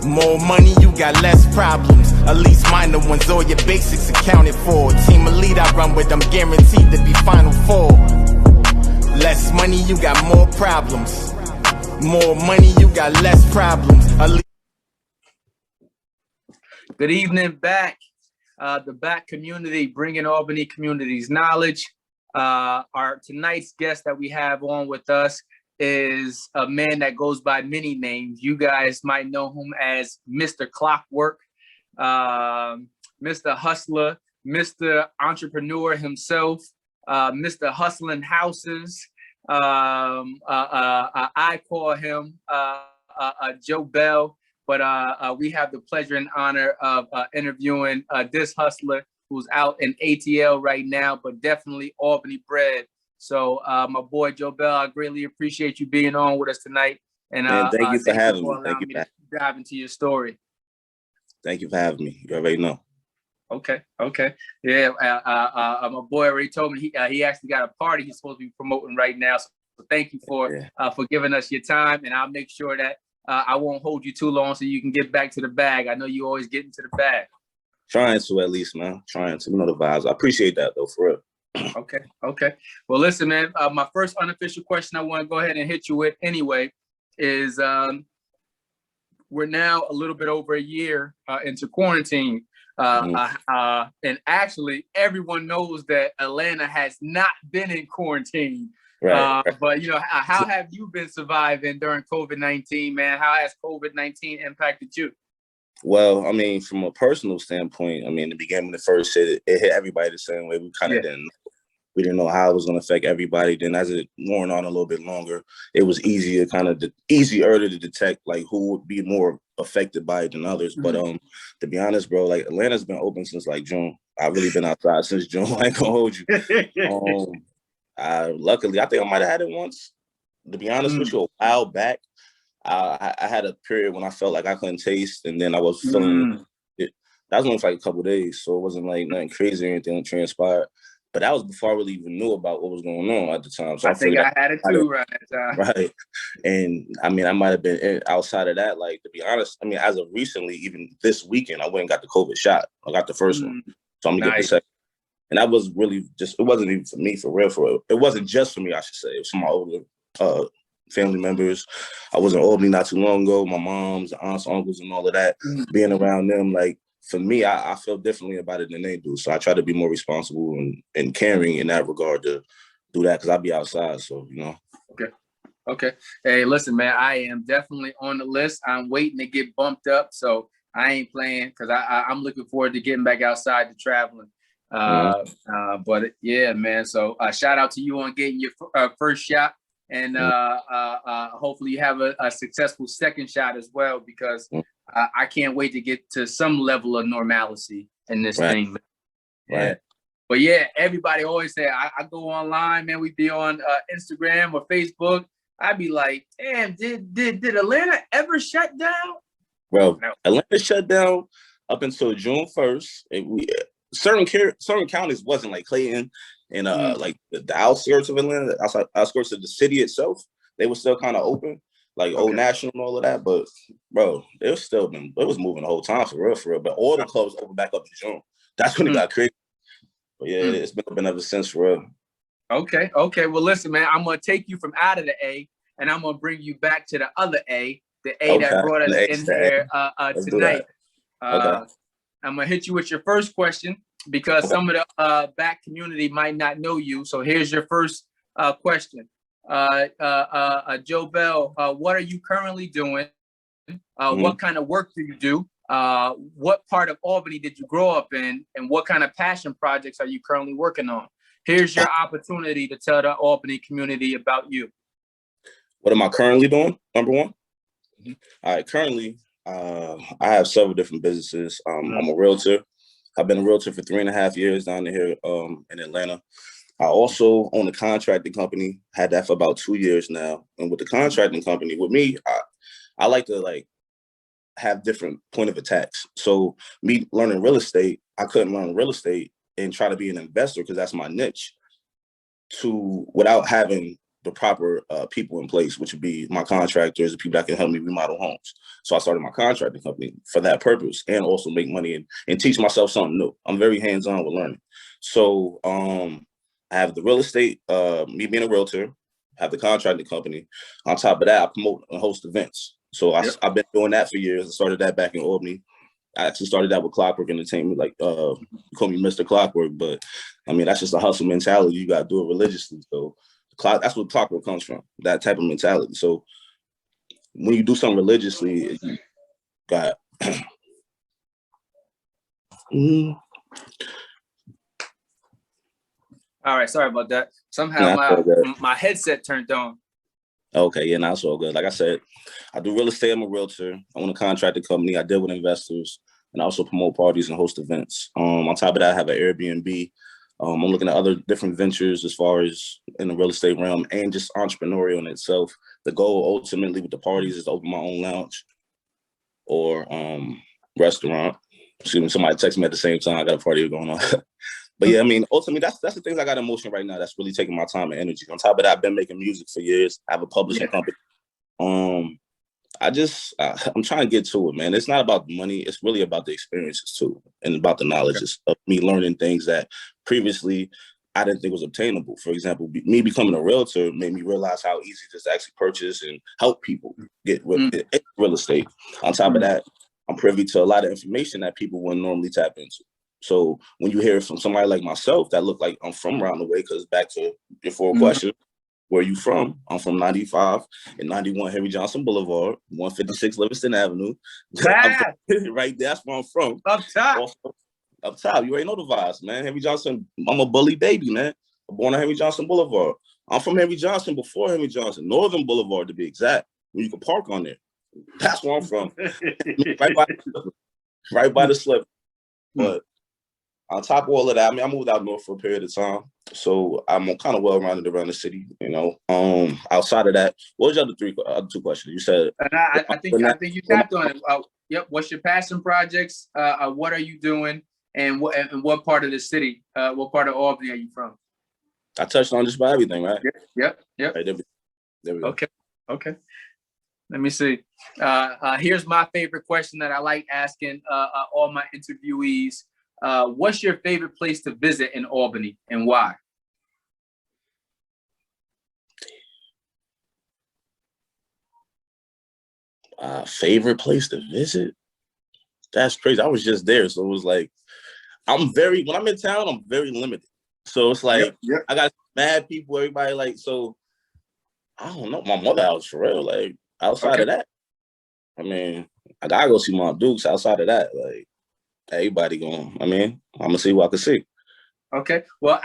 More money, you got less problems. At least minor ones, all your basics accounted for. Team elite I run with, I'm guaranteed to be Final Four. Less money, you got more problems. More money, you got less problems. Good evening back. The back community, bringing Albany community's knowledge. Our tonight's guest that we have on with us is a man that goes by many names. You guys might know him as Mr. Clockwork, Mr. Hustler, Mr. Entrepreneur himself, Mr. Hustling Houses. I call him Joe Bell, but we have the pleasure and honor of interviewing this hustler who's out in ATL right now, but definitely Albany bred. So my boy Joe Bell, I greatly appreciate you being on with us tonight. And thank you for having me. Thank you for dive into your story. Thank you for having me. You already know. Okay. Yeah, my boy already told me he actually got a party he's supposed to be promoting right now. So thank you for giving us your time, and I'll make sure that I won't hold you too long so you can get back to the bag. I know you always get into the bag. Trying to, at least, man. Trying to. You know the vibes. I appreciate that, though, for real. Okay. Well, listen, man, my first unofficial question I want to go ahead and hit you with anyway is we're now a little bit over a year into quarantine. And actually, everyone knows that Atlanta has not been in quarantine. Right. But, you know, how have you been surviving during COVID-19, man? How has COVID-19 impacted you? Well, I mean, from a personal standpoint, I mean, in the beginning, when it first hit, it hit everybody the same way. We kind of didn't know how it was going to affect everybody. Then as it wore on a little bit longer, it was easier to detect like who would be more affected by it than others. But to be honest, bro, like Atlanta's been open since like June. I've really been outside since June. I ain't gonna hold you. Luckily, I think I might have had it once. To be honest with you, a while back, I had a period when I felt like I couldn't taste, and then I was feeling it. That was only for like a couple of days, so it wasn't like nothing crazy or anything that transpired. But that was before I really even knew about what was going on at the time. So I think I had it too around that time. Right. And I mean, I might have been outside of that. Like, to be honest, I mean, as of recently, even this weekend, I went and got the COVID shot. I got the first one. So I'm going to get the second. And that was really just, it wasn't even for me, for real. It wasn't just for me, I should say. It was for my older family members. I was in Albany not too long ago. My moms, aunts, uncles, and all of that. Being around them, like, for me, I feel differently about it than they do. So I try to be more responsible and caring in that regard to do that, because I'll be outside. So, you know. Okay. Hey, listen, man, I am definitely on the list. I'm waiting to get bumped up. So I ain't playing, because I'm looking forward to getting back outside to traveling. But yeah, man. So shout out to you on getting your first shot. And hopefully you have a successful second shot as well, because I can't wait to get to some level of normalcy in this thing. Right. But yeah, everybody always say, I go online, man, we be on Instagram or Facebook. I'd be like, damn, did Atlanta ever shut down? Bro, no. Atlanta shut down up until June 1st. Certain counties wasn't, like Clayton and like the outskirts of Atlanta, outskirts of the city itself, they were still kind of open, like Old National and all of that. But bro, it was moving the whole time, for real. But all the clubs opened back up in June. That's when it got crazy. But yeah, it's been open ever since, for real. Okay. Well, listen, man, I'm gonna take you from out of the A, and I'm gonna bring you back to the other A, the A that brought us in here tonight. I'm gonna hit you with your first question, because some of the back community might not know you. So here's your first question. Joe Bell, what are you currently doing? What kind of work do you do? What part of Albany did you grow up in? And what kind of passion projects are you currently working on? Here's your opportunity to tell the Albany community about you. What am I currently doing? Number one. All right, currently, I have several different businesses. I'm a realtor. I've been a realtor for 3.5 years down here in Atlanta. I also own a contracting company, had that for about 2 years now. And with the contracting company, with me, I like to have different point of attacks. So me learning real estate, I couldn't learn real estate and try to be an investor, because that's my niche, without having the proper people in place, which would be my contractors, the people that can help me remodel homes. So I started my contracting company for that purpose, and also make money and teach myself something new. I'm very hands-on with learning. So I have the real estate, me being a realtor, have the contracting company. On top of that, I promote and host events. So I've been doing that for years. I started that back in Albany. I actually started that with Clockwork Entertainment, like you call me Mr. Clockwork, but I mean, that's just a hustle mentality. You got to do it religiously. So that's what Clockwork comes from, that type of mentality. So when you do something religiously, you got All right, sorry about that. Somehow my headset turned on. Okay, yeah, that's all good. Like I said, I do real estate. I'm a realtor. I own a contracting company. I deal with investors, and I also promote parties and host events. On top of that, I have an Airbnb. I'm looking at other different ventures as far as in the real estate realm and just entrepreneurial in itself. The goal ultimately with the parties is to open my own lounge or restaurant. Excuse me, somebody text me at the same time. I got a party going on. But yeah, I mean, ultimately, that's the things I got in motion right now. That's really taking my time and energy. On top of that, I've been making music for years. I have a publishing company. I'm trying to get to it, man. It's not about the money. It's really about the experiences too, and about the knowledge of me learning things that previously I didn't think was obtainable. For example, me becoming a realtor made me realize how easy it is to actually purchase and help people get real estate. On top of that, I'm privy to a lot of information that people wouldn't normally tap into. So when you hear it from somebody like myself that look like I'm from around the way, because back to your full question, where are you from? I'm from 95 and 91 Henry Johnson Boulevard, 156 Livingston Avenue. Right there, that's where I'm from. Up top. Up top, you already know the vibes, man. Henry Johnson, I'm a bully baby, man. I'm born on Henry Johnson Boulevard. I'm from Henry Johnson before Henry Johnson, Northern Boulevard to be exact, where you can park on there. That's where I'm from. right by the slip. But on top of all of that, I mean, I moved out north for a period of time, so I'm kind of well-rounded around the city, you know. Outside of that, what was your other two questions? You said, and I think you tapped on it. Yep. What's your passion projects? What are you doing? And what part of the city? What part of Albany are you from? I touched on just about everything, right? Yep. Right, there we go. Okay. Let me see. Here's my favorite question that I like asking all my interviewees. What's your favorite place to visit in Albany and why? Favorite place to visit? That's crazy. I was just there. So it was like, when I'm in town, I'm very limited. So it's like, I got mad people, everybody like, so I don't know. My mother house for real. Like outside of that, I mean, I gotta go see my Dukes. Outside of that, like, everybody going. I mean, I'm gonna see what I can see. Okay. Well,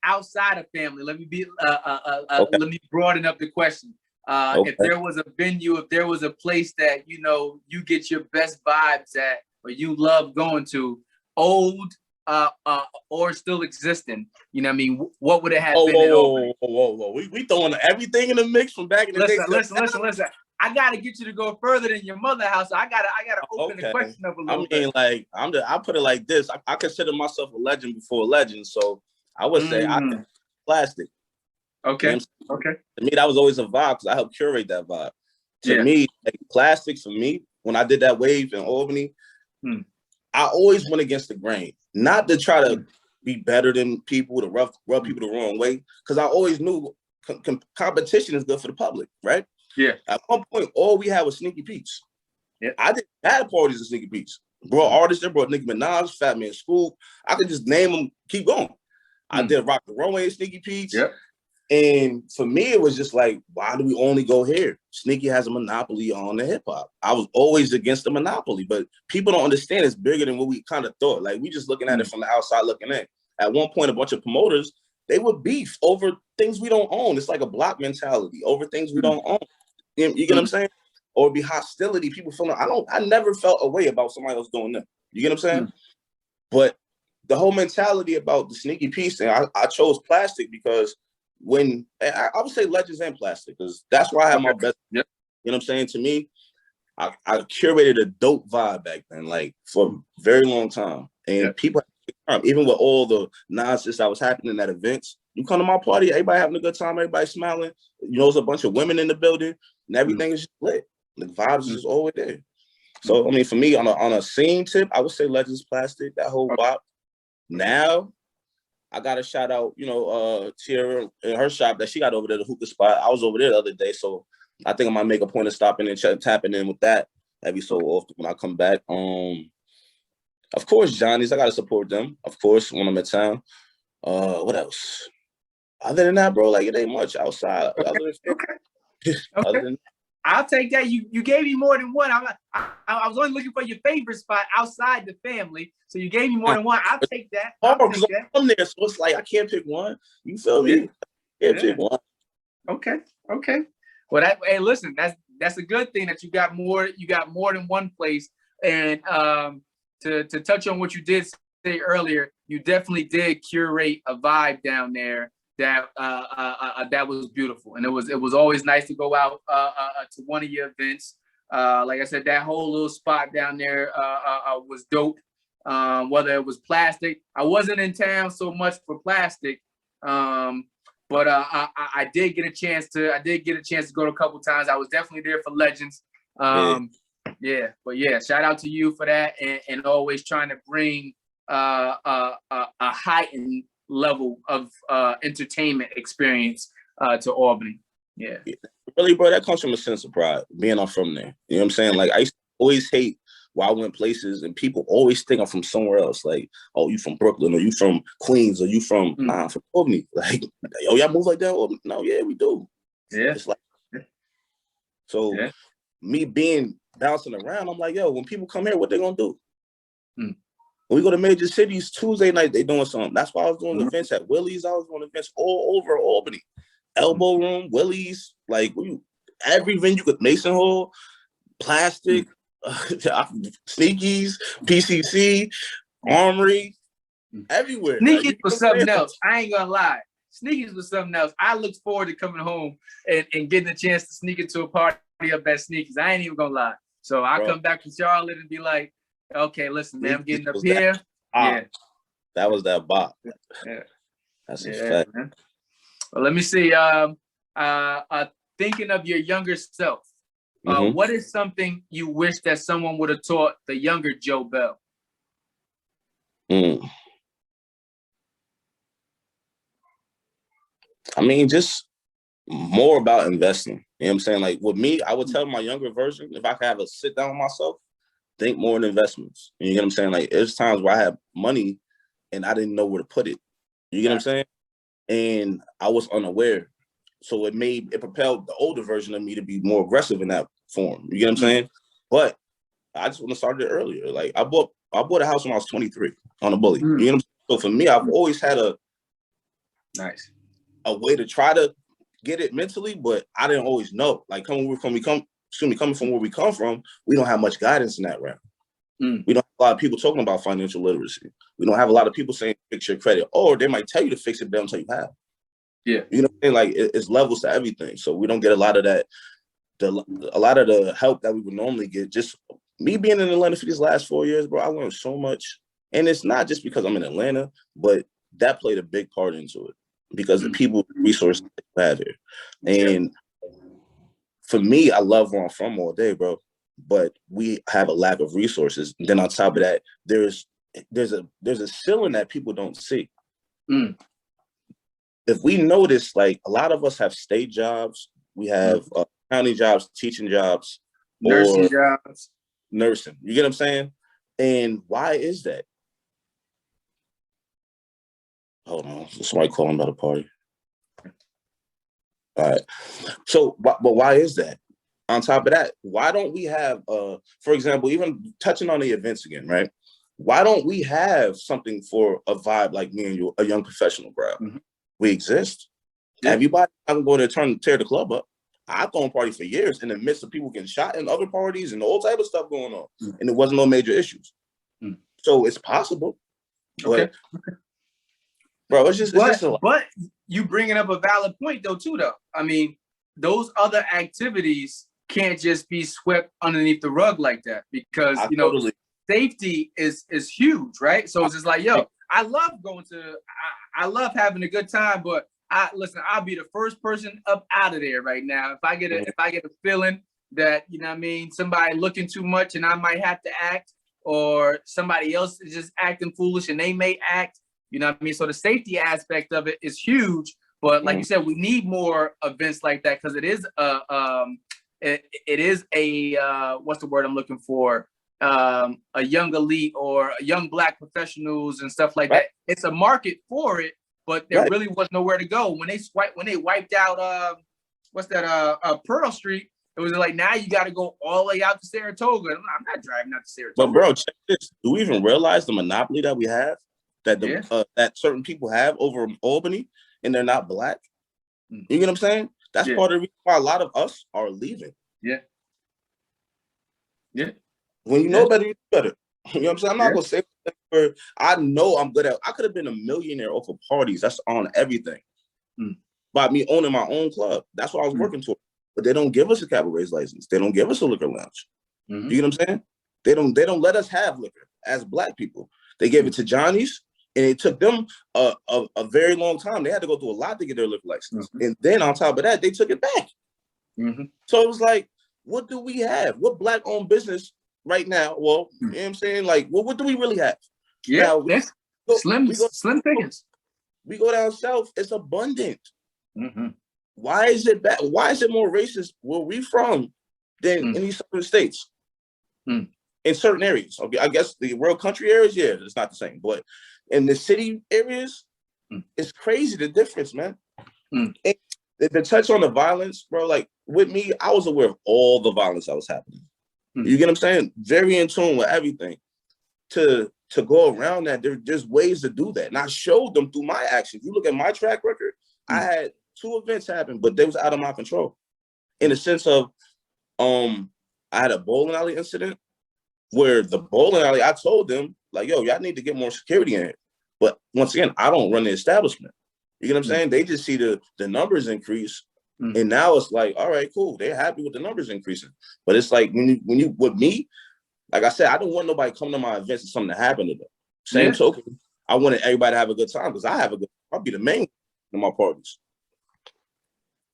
outside of family, let me broaden up the question. If there was a venue, if there was a place that you get your best vibes at, or you love going to, old or still existing, what I mean? What would it have been in Albany? Whoa. We throwing everything in the mix from back in the day. Listen. I gotta get you to go further than your mother house. So I gotta open the question up a little bit. Like I put it like this. I consider myself a legend before a legend. So I would say I'm plastic. Okay. To me, that was always a vibe because I helped curate that vibe. To me, like, plastic for me, when I did that wave in Albany, I always went against the grain. Not to try to be better than people, to rub people the wrong way. Because I always knew competition is good for the public, right? Yeah. At one point, all we had was Sneaky Pete's. Yeah. I didn't have parties at Sneaky Pete's. Brought artists, they brought Nicki Minaj, Fat Man Scoop. I could just name them, keep going. I did Rock the Runway at Sneaky Pete's. Yep. And for me, it was just like, why do we only go here? Sneaky has a monopoly on the hip hop. I was always against the monopoly, but people don't understand it's bigger than what we kind of thought. Like, we just looking at it from the outside looking in. At one point, a bunch of promoters, they would beef over things we don't own. It's like a block mentality over things we don't own. You get what I'm saying? Or it'd be hostility. People feeling, I never felt a way about somebody else doing that. You get what I'm saying? But the whole mentality about the Sneaky Pete's thing, I chose plastic because when I would say legends and plastic, because that's where I have my best. Yep. You know what I'm saying? To me, I curated a dope vibe back then, like for a very long time. And people, even with all the nonsense that was happening at events, You come to my party, everybody having a good time, everybody smiling. You know, there's a bunch of women in the building, and everything is just lit. The vibes is just always there. So, I mean, for me, on a scene tip, I would say Legends Plastic, that whole bop. Now, I got to shout out, you know, Tierra in her shop that she got over there, the hookah spot. I was over there the other day, so I think I might make a point of stopping and tapping in with that every so often when I come back. Of course, Johnny's, I got to support them, of course, when I'm in town. What else? Other than that, bro, like, it ain't much outside. Okay. Other than I'll take that. You gave me more than one. I was only looking for your favorite spot outside the family, so you gave me more than one. I'll take that. I'm there, so it's like I can't pick one. You feel me? Can't pick one. Okay. Well, hey, listen, that's a good thing that you got more. You got more than one place. And to touch on what you did say earlier, you definitely did curate a vibe down there that was beautiful, and it was always nice to go out to one of your events. Like I said, that whole little spot down there was dope. Whether it was Plastic, I wasn't in town so much for Plastic, but I did get a chance to go to a couple times. I was definitely there for Legends. Shout out to you for that, and always trying to bring a heightened level of entertainment experience to Albany. Yeah. Really, bro, that comes from a sense of pride, being I'm from there. You know what I'm saying? Like, I used to always hate where I went places and people always think I'm from somewhere else. Like, oh, you from Brooklyn, or you from Queens, or you from, nah, I'm from Albany. Like, oh, y'all move like that? Albany? No, yeah, we do. Yeah. It's like, so me being bouncing around, I'm like, yo, when people come here, what they gonna do? When we go to major cities, Tuesday night, they doing something. That's why I was doing events at Willie's. I was doing events all over Albany. Elbow Room, Willie's, like every venue, Mason Hall, Plastic, Sneakies, PCC, Armory, everywhere. Sneakies like, was something else. I ain't gonna lie. Sneakies was something else. I looked forward to coming home and getting a chance to sneak into a party up at Sneakies. I ain't even gonna lie. So I come back to Charlotte and be like, okay, listen, man, I'm getting up here. That was that bop. Yeah. That's a fact. Man. Well, let me see. Thinking of your younger self, what is something you wish that someone would have taught the younger Joe Bell? I mean, just more about investing. You know what I'm saying? Like, with me, I would tell my younger version, if I could have a sit down with myself, think more in investments. You get what I'm saying? Like, there's times where I have money and I didn't know where to put it. You get what I'm saying? And I was unaware. So it propelled the older version of me to be more aggressive in that form. You get what I'm saying? But I just want to start it earlier. Like, I bought a house when I was 23 on a bully. You know what I'm saying? So for me, I've always had a way to try to get it mentally, but I didn't always know. Like, coming from where we come from, we don't have much guidance in that realm. We don't have a lot of people talking about financial literacy. We don't have a lot of people saying fix your credit, or they might tell you to fix it, but they don't tell you how. Yeah, you know what I'm saying? Like, it's levels to everything, so we don't get a lot of that. A lot of the help that we would normally get. Just me being in Atlanta for these last 4 years, bro, I learned so much, and it's not just because I'm in Atlanta, but that played a big part into it because the people, resources they have here, and for me, I love where I'm from all day, bro. But we have a lack of resources. And then on top of that, there's a ceiling that people don't see. If we notice, like, a lot of us have state jobs, we have county jobs, teaching jobs, nursing jobs. Nursing. You get what I'm saying? And why is that? Hold on, somebody calling about a party. All right. So, but why is that? On top of that, why don't we have, for example, even touching on the events again, right? Why don't we have something for a vibe like me and you, a young professional crowd? We exist. Everybody, I'm going to tear the club up. I've thrown parties for years in the midst of people getting shot in other parties and all type of stuff going on, and there wasn't no major issues. So it's possible. But, bro, it's just but you bringing up a valid point though, I mean, those other activities can't just be swept underneath the rug like that, because safety is huge, right? So it's just like, yo, I love going to I love having a good time, but listen, I'll be the first person up out of there right now. If I get a feeling that, you know what I mean, somebody looking too much and I might have to act, or somebody else is just acting foolish and they may act, you know what I mean? So the safety aspect of it is huge. But like you said, we need more events like that, because it is a what's the word I'm looking for? A young elite or young Black professionals and stuff like that. It's a market for it, but there really was nowhere to go when they wiped out Pearl Street. It was like, now you got to go all the way out to Saratoga. I'm not driving out to Saratoga. But bro, check this. Do we even realize the monopoly that we have, that that certain people have over Albany, and they're not Black? You get what I'm saying? That's part of the reason why a lot of us are leaving. Yeah. When you know better, you know better. You know what I'm saying? I'm not gonna say where I know I'm good at. I could have been a millionaire off of parties. That's on everything. By me owning my own club. That's what I was working toward. But they don't give us a cabaret license. They don't give us a liquor lounge. You get what I'm saying? They don't let us have liquor as Black people. They gave it to Johnny's, and it took them a very long time. They had to go through a lot to get their liquor license. And then on top of that, they took it back. So it was like, what do we have? What Black-owned business right now? Well, you know what I'm saying? Like, what do we really have? Yeah, now, slim pickings. We go down south, it's abundant. Why is it bad? Why is it more racist where we from than in these southern states? In certain areas. Okay, I guess the rural country areas, it's not the same. But in the city areas, it's crazy the difference, man. And the touch on the violence, bro, like with me, I was aware of all the violence that was happening. You get what I'm saying? Very in tune with everything. To go around that, there's ways to do that. And I showed them through my actions. You look at my track record, I had 2 events happen, but they was out of my control. In the sense of, I had a bowling alley incident where the bowling alley, I told them, like, yo, y'all need to get more security in it. But once again, I don't run the establishment. You get what I'm saying? They just see the numbers increase. And now it's like, all right, cool. They're happy with the numbers increasing. But it's like, when you with me, like I said, I don't want nobody coming to my events and something to happen to them. Same token, I wanted everybody to have a good time, because I have a good time. I'll be the main one in my parties.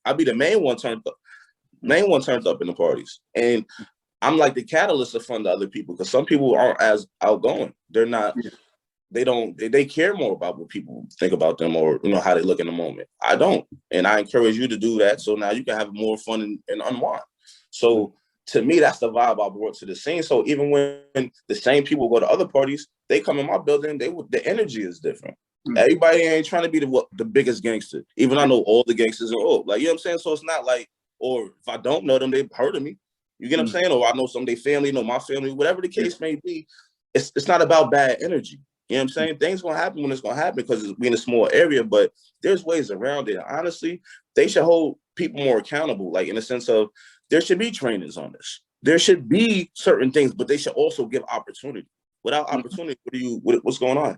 I'll be the main one turned up. Main one turns up in the parties. And I'm like the catalyst of fun to other people, because some people aren't as outgoing. They're not, they care more about what people think about them, or how they look in the moment. I don't. And I encourage you to do that, so now you can have more fun and unwind. So to me, that's the vibe I brought to the scene. So even when the same people go to other parties, they come in my building, the energy is different. Everybody ain't trying to be the biggest gangster. Even I know all the gangsters are old. Like, you know what I'm saying? So it's not like, or if I don't know them, they've heard of me. You get what I'm saying? Or I know some of their family, know my family, whatever the case may be. It's not about bad energy. You know what I'm saying? Things gonna happen when it's gonna happen, because we're in a small area, but there's ways around it. Honestly, they should hold people more accountable, like in the sense of there should be trainings on this. There should be certain things, but they should also give opportunity. Without opportunity, what's going on?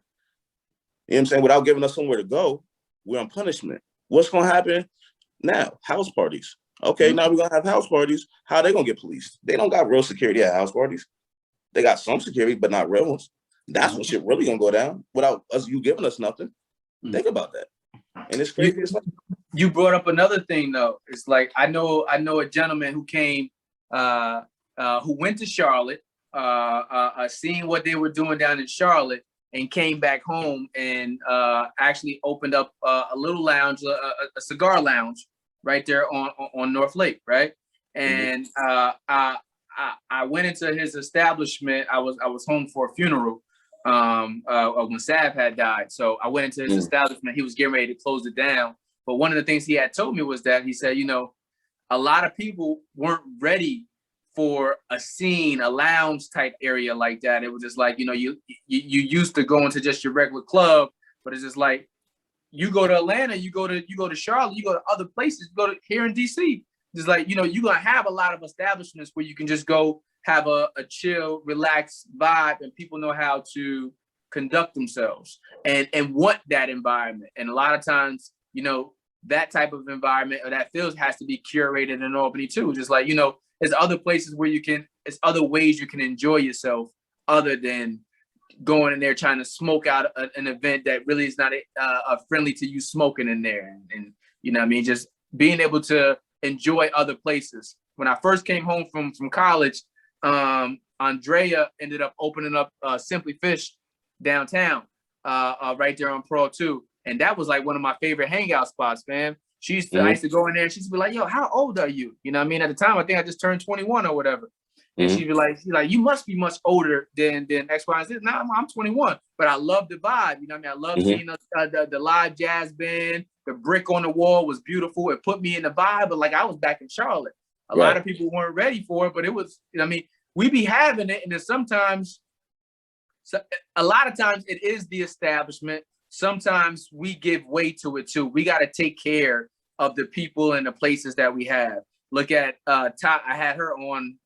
You know what I'm saying? Without giving us somewhere to go, we're on punishment. What's gonna happen now? House parties. Okay, now we're gonna have house parties. How are they gonna get policed? They don't got real security at house parties. They got some security, but not real ones. That's when shit really gonna go down without you giving us nothing. Think about that. And it's crazy. You brought up another thing though. It's like, I know a gentleman who came, who went to Charlotte, seeing what they were doing down in Charlotte, and came back home and actually opened up a little lounge, a cigar lounge, right there on North Lake, right? And I went into his establishment. I was home for a funeral when Sav had died. So I went into his establishment. He was getting ready to close it down. But one of the things he had told me was that he said, a lot of people weren't ready for a scene, a lounge type area like that. It was just like, you used to go into just your regular club, but it's just like, you go to Atlanta, you go to Charlotte, you go to other places, you go to here in DC. Just like, you're gonna have a lot of establishments where you can just go have a chill, relaxed vibe, and people know how to conduct themselves and want that environment. And a lot of times, that type of environment or that feels has to be curated in Albany too. Just like, there's other places where there's other ways you can enjoy yourself other than, going in there trying to smoke out an event that really is not friendly to you smoking in there. And you know what I mean? Just being able to enjoy other places. When I first came home from college, Andrea ended up opening up Simply Fish downtown, right there on Pearl 2. And that was like one of my favorite hangout spots, man. I used to go in there and she used to be like, yo, how old are you? You know what I mean? At the time, I think I just turned 21 or whatever. And she'd be like, you must be much older than X, Y, and Z. Now I'm 21, but I love the vibe. You know what I mean? I love seeing the live jazz band. The brick on the wall was beautiful. It put me in the vibe, but like I was back in Charlotte. A lot of people weren't ready for it, but it was, you know what I mean? We be having it, and then sometimes, a lot of times it is the establishment. Sometimes we give way to it too. We got to take care of the people and the places that we have. Look at I had her on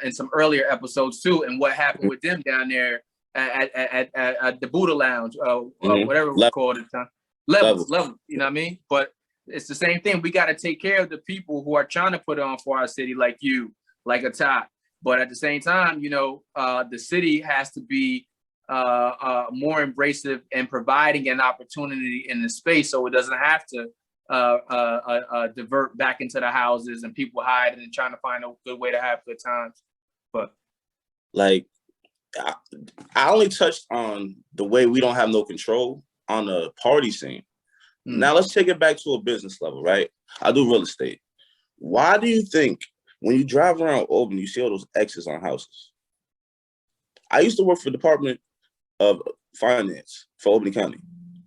in some earlier episodes too, and what happened with them down there at the Buddha Lounge, whatever it was called at the time. Levels, you know what I mean? But it's the same thing. We got to take care of the people who are trying to put on for our city, like you, like a Ty. But at the same time, you know, the city has to be more embracive and providing an opportunity in the space, so it doesn't have to divert back into the houses and people hiding and trying to find a good way to have good times. But like, I only touched on the way we don't have no control on the party scene. Now let's take it back to a business level, right? I do real estate. Why do you think when you drive around Albany, you see all those X's on houses? I used to work for the Department of Finance for Albany County.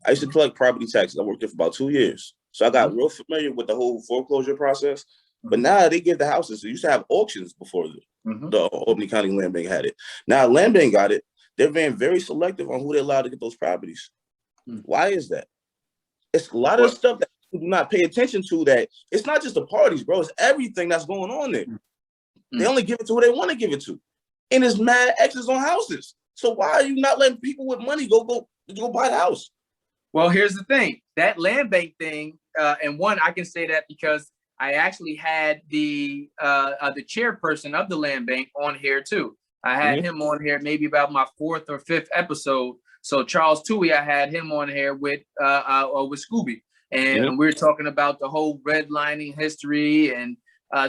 I used to collect property taxes. I worked there for about 2 years. So I got real familiar with the whole foreclosure process. But now they give the houses. They used to have auctions before the Albany County Land Bank had it. Now Land Bank got it. They're being very selective on who they allow to get those properties. Why is that? It's a lot of stuff that people do not pay attention to. That it's not just the parties, bro. It's everything that's going on there. They only give it to who they want to give it to. And there's mad X's on houses. So why are you not letting people with money go buy the house? Well, here's the thing. That land bank thing, and one, I can say that because I actually had the chairperson of the land bank on here too. I had him on here maybe about my 4th or 5th episode. So Charles Toohey, I had him on here with Scooby, and we were talking about the whole redlining history. And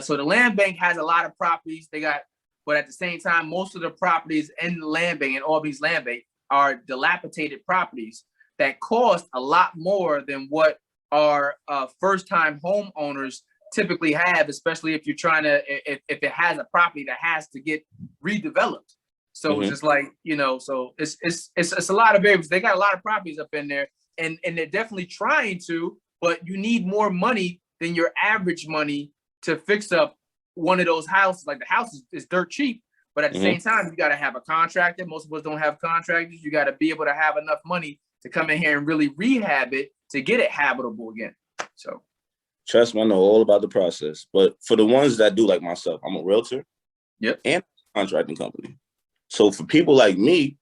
so the land bank has a lot of properties. But at the same time, most of the properties in the land bank and Albany's land bank are dilapidated properties that cost a lot more than what our first-time homeowners typically have, especially if you're trying to, if it has a property that has to get redeveloped. So it's just like, you know, so it's a lot of variables. They got a lot of properties up in there, and they're definitely trying to, but you need more money than your average money to fix up one of those houses. Like the house is dirt cheap, but at the same time, you got to have a contractor. Most of us don't have contractors. You got to be able to have enough money to come in here and really rehab it to get it habitable again. So trust me, I know all about the process. But for the ones that do, like myself, I'm a realtor and a contracting company. So for people like me,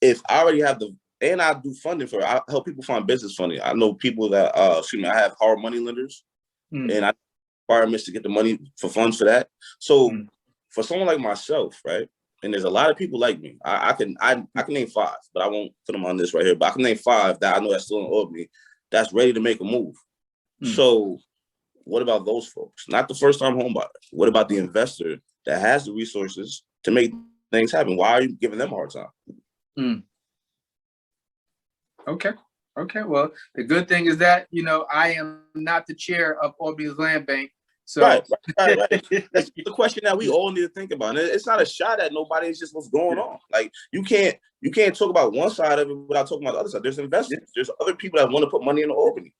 if I already have and I do funding for it, I help people find business funding. I know people that, I have hard money lenders and I requirements to get the money for funds for that. So for someone like myself, right? And there's a lot of people like me. I can name 5, but I won't put them on this right here. But I can name 5 that I know that's still in Albany that's ready to make a move. So what about those folks? Not the first-time home buyer. What about the investor that has the resources to make things happen? Why are you giving them a hard time? Okay. Well, the good thing is that, you know, I am not the chair of Albany's Land Bank. So right. That's the question that we all need to think about. And it's not a shot at nobody. It's just what's going on. Like you can't talk about one side of it without talking about the other side. There's investors. There's other people that want to put money into Albany.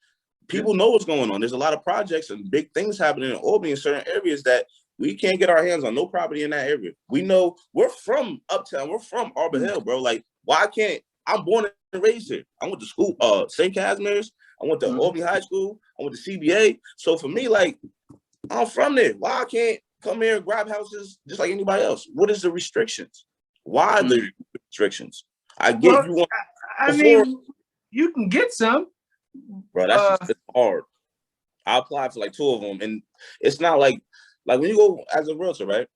People know what's going on. There's a lot of projects and big things happening in Albany in certain areas that we can't get our hands on. No property in that area. We know we're from Uptown. We're from Arbor Hill, bro. Like why can't I'm born and raised here. I went to school, St. Casimir's. I went to Albany High School. I went to CBA. So for me, like, I'm from there. Why I can't come here and grab houses just like anybody else? What is the restrictions? Why the restrictions? I get you want. I mean, you can get some. Bro, that's just hard. I applied for like 2 of them. And it's not like when you go as a realtor, right?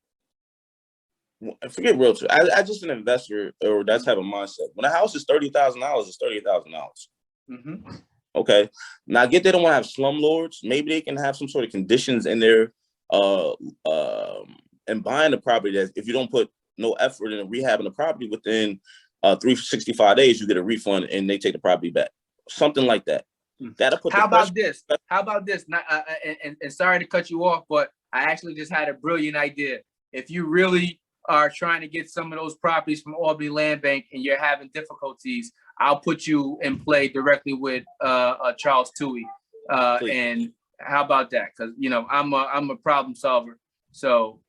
forget realtor. I just an investor or that type of mindset. When a house is $30,000, it's $30,000. Okay. Now I get they don't want to have slumlords. Maybe they can have some sort of conditions in there and buying the property that if you don't put no effort in rehabbing the property within 365 days, you get a refund and they take the property back. Something like that. How about this? Not, and sorry to cut you off, but I actually just had a brilliant idea. If you really are trying to get some of those properties from Albany Land Bank and you're having difficulties, I'll put you in play directly with Charles Toohey. And how about that? Because I'm a problem solver. So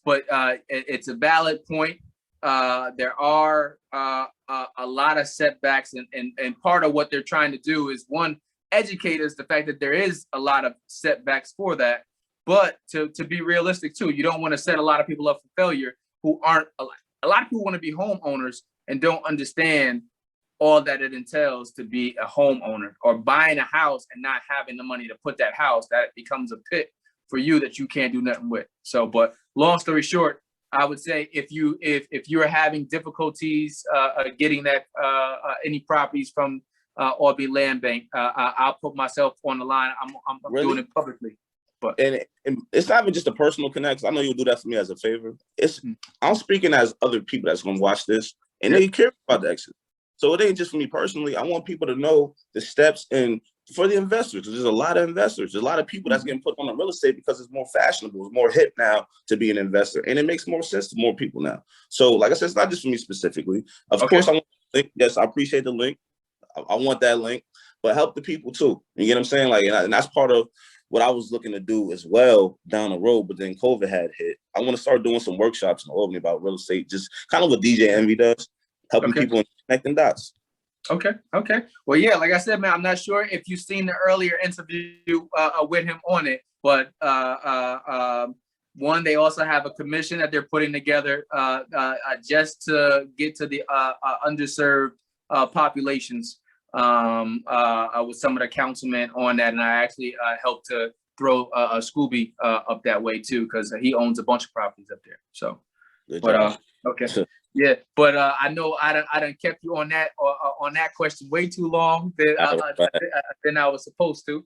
but it's a valid point. There are a lot of setbacks, and part of what they're trying to do is, one, educate us the fact that there is a lot of setbacks for that, but to be realistic too, you don't want to set a lot of people up for failure who aren't. A lot of people want to be homeowners and don't understand all that it entails to be a homeowner, or buying a house and not having the money to put that house. That becomes a pit for you that you can't do nothing with. So, but long story short, I would say if you're having difficulties getting that any properties from Albany Land Bank, I'll put myself on the line. I'm really doing it publicly. But and it's not even just a personal connection. I know you'll do that for me as a favor. I'm speaking as other people that's going to watch this, and they care about the exit. So it ain't just for me personally. I want people to know the steps, and for the investors, there's a lot of investors. There's a lot of people that's getting put on the real estate because it's more fashionable, it's more hip now to be an investor, and it makes more sense to more people now. So, like I said, it's not just for me specifically. Of course, I want the link. Yes, I appreciate the link. I want that link, but help the people too. You get what I'm saying? Like, and that's part of what I was looking to do as well down the road. But then COVID had hit. I want to start doing some workshops in Albany about real estate, just kind of what DJ Envy does, helping people and connecting dots. Okay. Well, yeah, like I said, man, I'm not sure if you've seen the earlier interview with him on it, but one, they also have a commission that they're putting together just to get to the underserved populations with some of the councilmen on that. And I actually helped to throw a Scooby up that way too, because he owns a bunch of properties up there. So, okay. Yeah, but I know I done kept you on that question way too long than I was supposed to.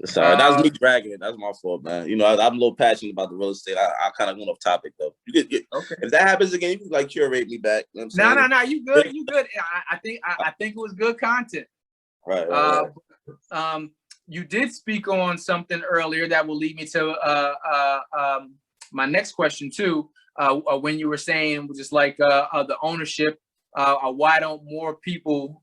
Sorry, that was me dragging it. That's my fault, man. I'm a little passionate about the real estate. I kind of went off topic though. Okay. If that happens again, you can like curate me back. You know what I'm saying? No, you good. You good. I think it was good content. Right. You did speak on something earlier that will lead me to my next question too. When you were saying just like the ownership, why don't more people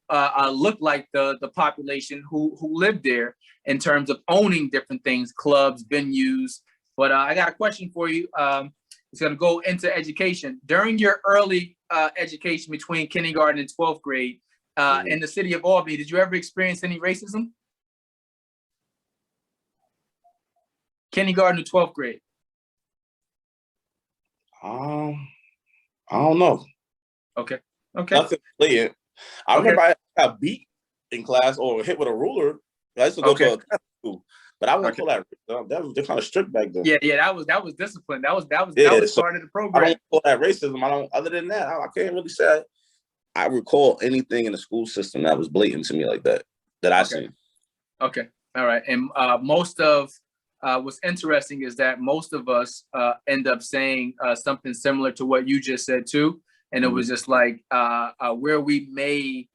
look like the population who live there in terms of owning different things, clubs, venues? But I got a question for you. It's going to go into education. During your early education between kindergarten and 12th grade in the city of Albany, did you ever experience any racism? Kindergarten to 12th grade. I don't know. Okay. Nothing blatant. I remember I got beat in class or hit with a ruler. I used to go to a Catholic school, but I wouldn't call that. They're kind of strict back then. Yeah, that was discipline. That was part of the program. I don't call that racism. Other than that, I can't really say I recall anything in the school system that was blatant to me like that I seen. Okay, all right. And most of what's interesting is that most of us end up saying something similar to what you just said too. And it was just like where we may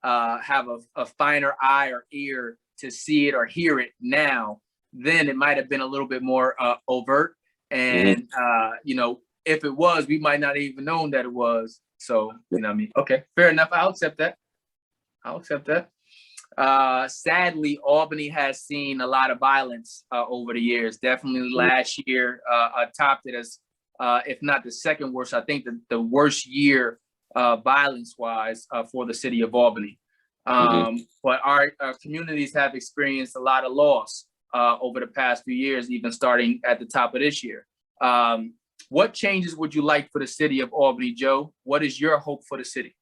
have a finer eye or ear to see it or hear it now, then it might have been a little bit more overt. And, if it was, we might not even known that it was. So, you know what I mean? Okay, fair enough. I'll accept that. Sadly, Albany has seen a lot of violence over the years. Definitely last year topped it as, if not the second worst, I think the worst year violence-wise for the city of Albany. But our communities have experienced a lot of loss over the past few years, even starting at the top of this year. What changes would you like for the city of Albany, Joe? What is your hope for the city?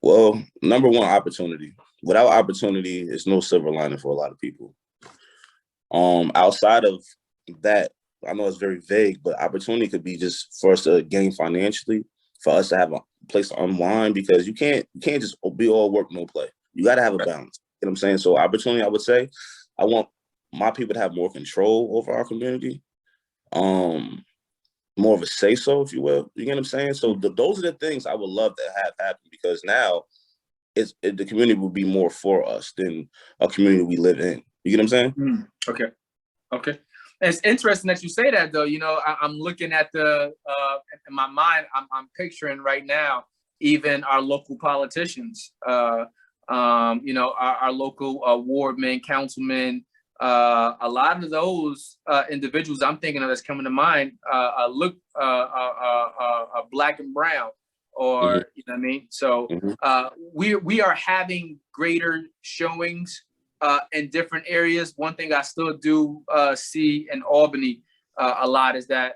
Well, number one, opportunity. Without opportunity, it's no silver lining for a lot of people. Outside of that, I know it's very vague, but opportunity could be just for us to gain financially, for us to have a place to unwind, because you can't just be all work, no play. You got to have a balance. You know what I'm saying? So opportunity, I would say, I want my people to have more control over our community, more of a say-so, if you will. You get what I'm saying? So those are the things I would love to have happen, because now the community will be more for us than a community we live in. You get what I'm saying? Okay. It's interesting that you say that, though. You know, I'm looking at in my mind, I'm picturing right now, even our local politicians, you know, our local wardmen, councilmen, a lot of those individuals I'm thinking of that's coming to mind look black and brown, or you know what I mean. So we are having greater showings in different areas. One thing I still do see in Albany a lot is that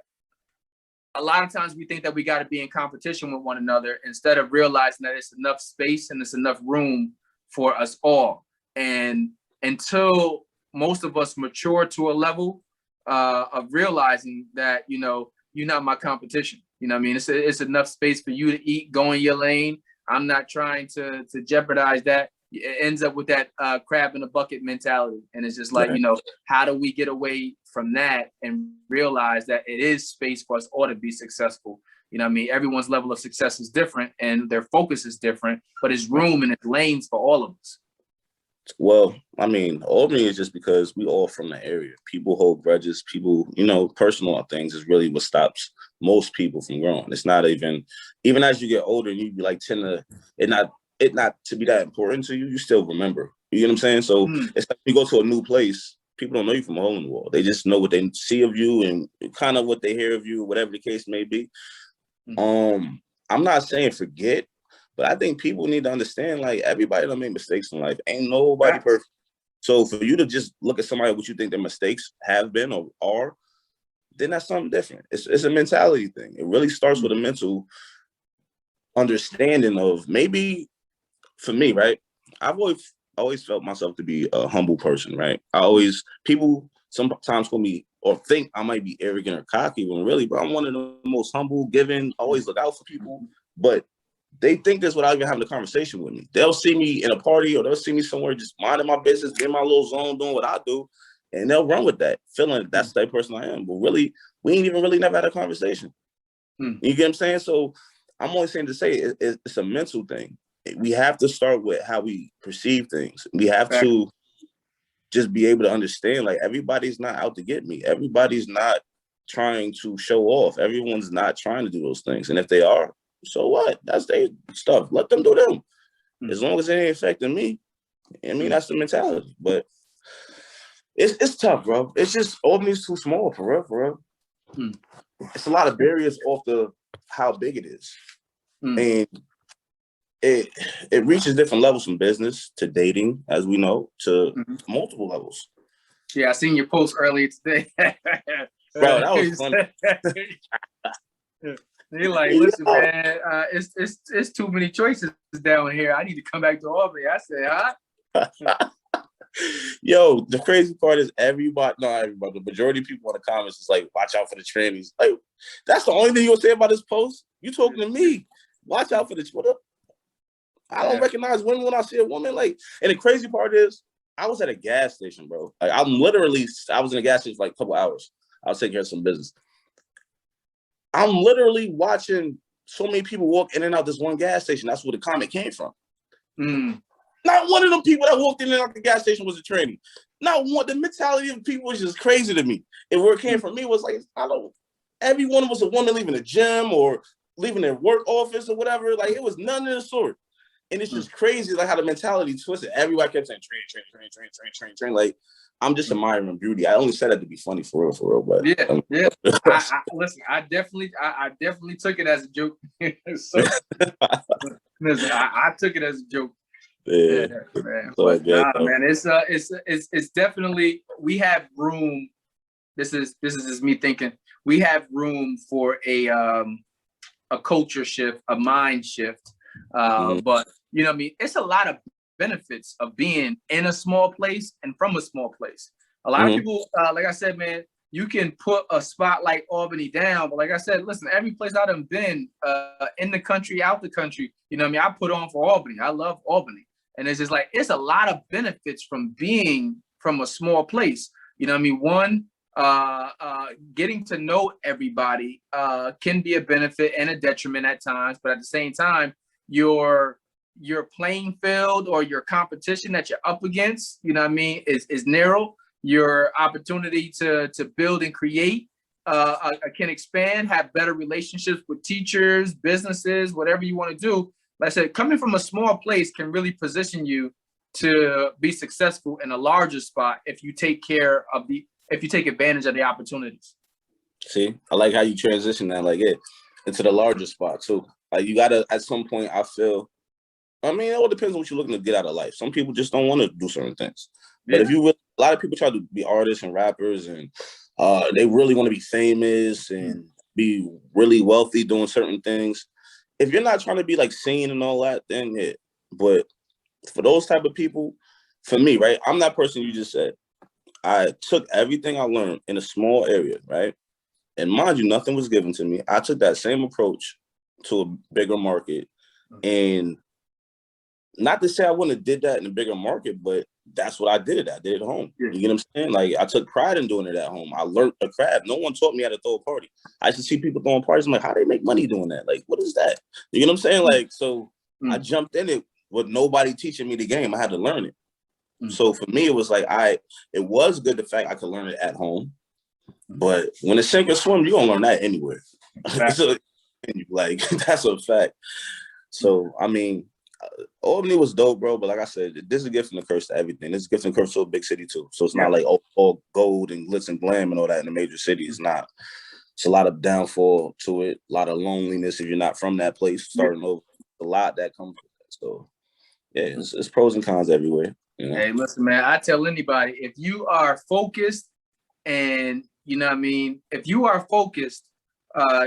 a lot of times we think that we got to be in competition with one another, instead of realizing that it's enough space and it's enough room for us all. And until most of us mature to a level of realizing that, you know, you're not my competition. You know what I mean? It's enough space for you to eat, go in your lane. I'm not trying to jeopardize that. It ends up with that crab in a bucket mentality. And it's just like, you know, how do we get away from that and realize that it is space for us all to be successful? You know what I mean? Everyone's level of success is different and their focus is different, but it's room and it's lanes for all of us. Well, I mean, Albany is just because we all from the area. People hold grudges. People, you know, personal things is really what stops most people from growing. It's not even as you get older, you be like tend to it not to be that important to you. You still remember. You know what I'm saying? So it's like you go to a new place. People don't know you from a hole in the wall. They just know what they see of you and kind of what they hear of you, whatever the case may be. I'm not saying forget, but I think people need to understand, like, everybody don't make mistakes in life. Ain't nobody perfect. So for you to just look at somebody what you think their mistakes have been or are, then that's something different. It's a mentality thing. It really starts with a mental understanding of, maybe for me, right? I've always felt myself to be a humble person, right? People sometimes call me or think I might be arrogant or cocky, when really, bro, I'm one of the most humble, giving, always look out for people. But they think this without even having a conversation with me. They'll see me in a party, or they'll see me somewhere just minding my business, in my little zone, doing what I do, and they'll run with that, feeling that's the type of person I am. But really, we ain't even really never had a conversation. You get what I'm saying? So I'm only saying to say it's a mental thing. We have to start with how we perceive things. We have to just be able to understand, like, everybody's not out to get me. Everybody's not trying to show off. Everyone's not trying to do those things. And if they are, so what? That's their stuff. Let them do them. As long as it ain't affecting me. I mean, that's the mentality. But it's tough, bro. It's just Albany's too small, for real. It's a lot of barriers off how big it is. And it reaches different levels, from business to dating, as we know, to multiple levels. Yeah, I seen your post earlier today. Bro, that was funny. You're like, listen, man, it's too many choices down here. I need to come back to Albany. I said, huh? Yo, the crazy part is the majority of people in the comments is like, watch out for the trannies. Like, that's the only thing you'll say about this post? You talking to me. Watch out for the Twitter. I don't recognize women when I see a woman. Like, and the crazy part is, I was at a gas station, bro. Like, I was in a gas station for like a couple hours. I was taking care of some business. I'm literally watching so many people walk in and out this one gas station. That's where the comment came from. Not one of them people that walked in and out the gas station was a tranny. Not one. The mentality of people was just crazy to me. And where it came from me was like, every one was a woman leaving the gym or leaving their work office or whatever. Like, it was none of the sort. And it's just crazy, like, how the mentality twisted. Everybody kept saying train. Like, I'm just admiring beauty. I only said that to be funny, for real. But listen, I definitely took it as a joke. So, listen, I took it as a joke. Yeah, man. But man, it's definitely, we have room. This is just me thinking. We have room for a culture shift, a mind shift. But you know what I mean? It's a lot of benefits of being in a small place and from a small place. A lot of people, like I said, man, you can put a spot like Albany down. But like I said, listen, every place I've done been in the country, out the country, you know what I mean? I put on for Albany. I love Albany. And it's just like, it's a lot of benefits from being from a small place. You know what I mean? One, getting to know everybody can be a benefit and a detriment at times. But at the same time, your playing field or your competition that you're up against, you know what I mean, is narrow. Your opportunity to build and create can expand, have better relationships with teachers, businesses, whatever you want to do. Like I said, coming from a small place can really position you to be successful in a larger spot if you take advantage of the opportunities. See, I like how you transition that, like, into the larger spot too. Like, you gotta, at some point, I feel, I mean, it all depends on what you're looking to get out of life. Some people just don't want to do certain things. But if you really, a lot of people try to be artists and rappers, and they really want to be famous and be really wealthy doing certain things. If you're not trying to be like seen and all that, then yeah. But for those type of people, for me, right, I'm that person you just said. I took everything I learned in a small area, right? And mind you, nothing was given to me. I took that same approach to a bigger market. And not to say I wouldn't have did that in a bigger market, but that's what I did. I did it at home. You get what I'm saying? Like, I took pride in doing it at home. I learned the craft. No one taught me how to throw a party. I used to see people throwing parties. I'm like, how do they make money doing that? Like, what is that? You know what I'm saying? Like, so I jumped in it with nobody teaching me the game. I had to learn it. So for me, it was like, it was good the fact I could learn it at home. But when it's sink or swim, you're gonna learn that anywhere. So, like, that's a fact. So I mean, Albany was dope, bro. But like I said, this is a gift and a curse to everything. This is a gift and a curse to a big city too. So it's not like all gold and glitz and glam and all that in a major city. It's not. It's a lot of downfall to it. A lot of loneliness if you're not from that place. Starting over, a lot that comes with that. So yeah, it's pros and cons everywhere. You know? Hey, listen, man. I tell anybody, if you are focused, and you know what I mean, if you are focused,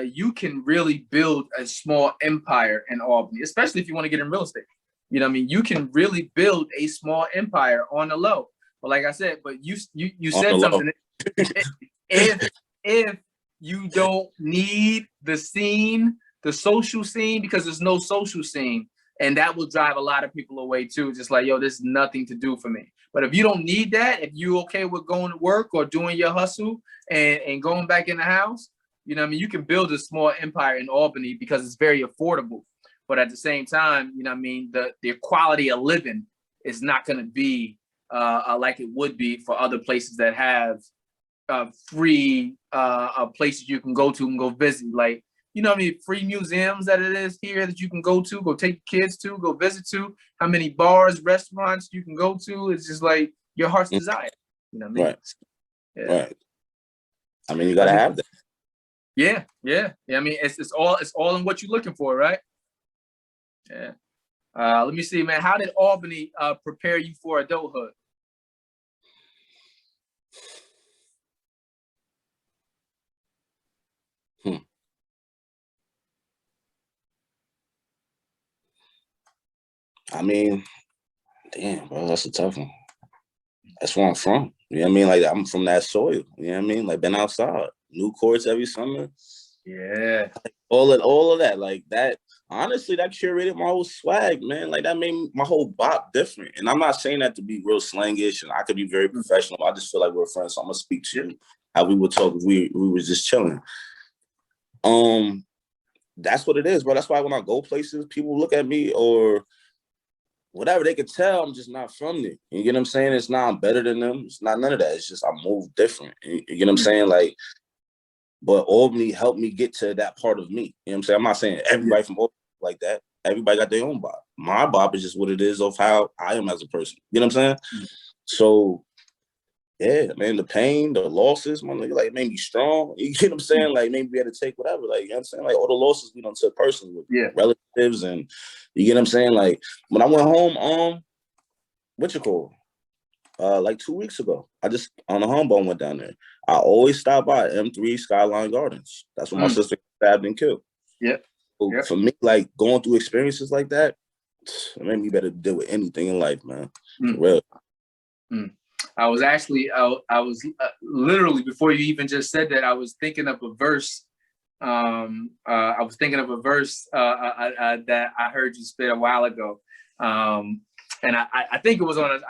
you can really build a small empire in Albany, especially if you want to get in real estate. You know what I mean? You can really build a small empire on the low. But like I said, but you said something. If you don't need the scene, the social scene, because there's no social scene, and that will drive a lot of people away too. Just like, yo, there's nothing to do for me. But if you don't need that, if you're okay with going to work or doing your hustle and going back in the house, you know what I mean? You can build a small empire in Albany because it's very affordable. But at the same time, you know what I mean? The quality of living is not going to be like it would be for other places that have free places you can go to and go visit. Like, you know what I mean? Free museums that it is here that you can go to, go take kids to, go visit to. How many bars, restaurants you can go to. It's just like your heart's desire. You know what I mean? Right. Yeah. Right. I mean, you got to have that. Yeah. I mean, it's all in what you're looking for, right? Yeah. Let me see, man. How did Albany prepare you for adulthood? I mean, damn, bro, that's a tough one. That's where I'm from. You know what I mean? Like, I'm from that soil. You know what I mean? Like, been outside, new courts every summer. Yeah. Like, all of that. Like, that, honestly, that curated my whole swag, man. Like, that made my whole bop different. And I'm not saying that to be real slangish, and I could be very professional. I just feel like we're friends, so I'm going to speak to you how we would talk if we was just chilling. That's what it is, bro. That's why when I go places, people look at me or whatever, they could tell I'm just not from there. You get what I'm saying? It's not I'm better than them. It's not none of that. It's just I move different. You get what I'm saying? Like, but Albany helped me get to that part of me. You know what I'm saying? I'm not saying everybody from Albany like that. Everybody got their own bop. My bop is just what it is of how I am as a person. You know what I'm saying? So yeah, man, the pain, the losses, my nigga, like, made me strong. You get what I'm saying? Like, made me able to take whatever. Like, you know what I'm saying? Like, all the losses we done took personally with relatives, and you get what I'm saying? Like, when I went home, what you call? Like 2 weeks ago, I just on the homebone went down there. I always stop by M3 Skyline Gardens. That's where my sister stabbed and killed. So for me, like, going through experiences like that, it made me better deal with anything in life, man. For real. I was actually, I was literally, before you even just said that, I was thinking of a verse. I was thinking of a verse that I heard you spit a while ago. And I think it was on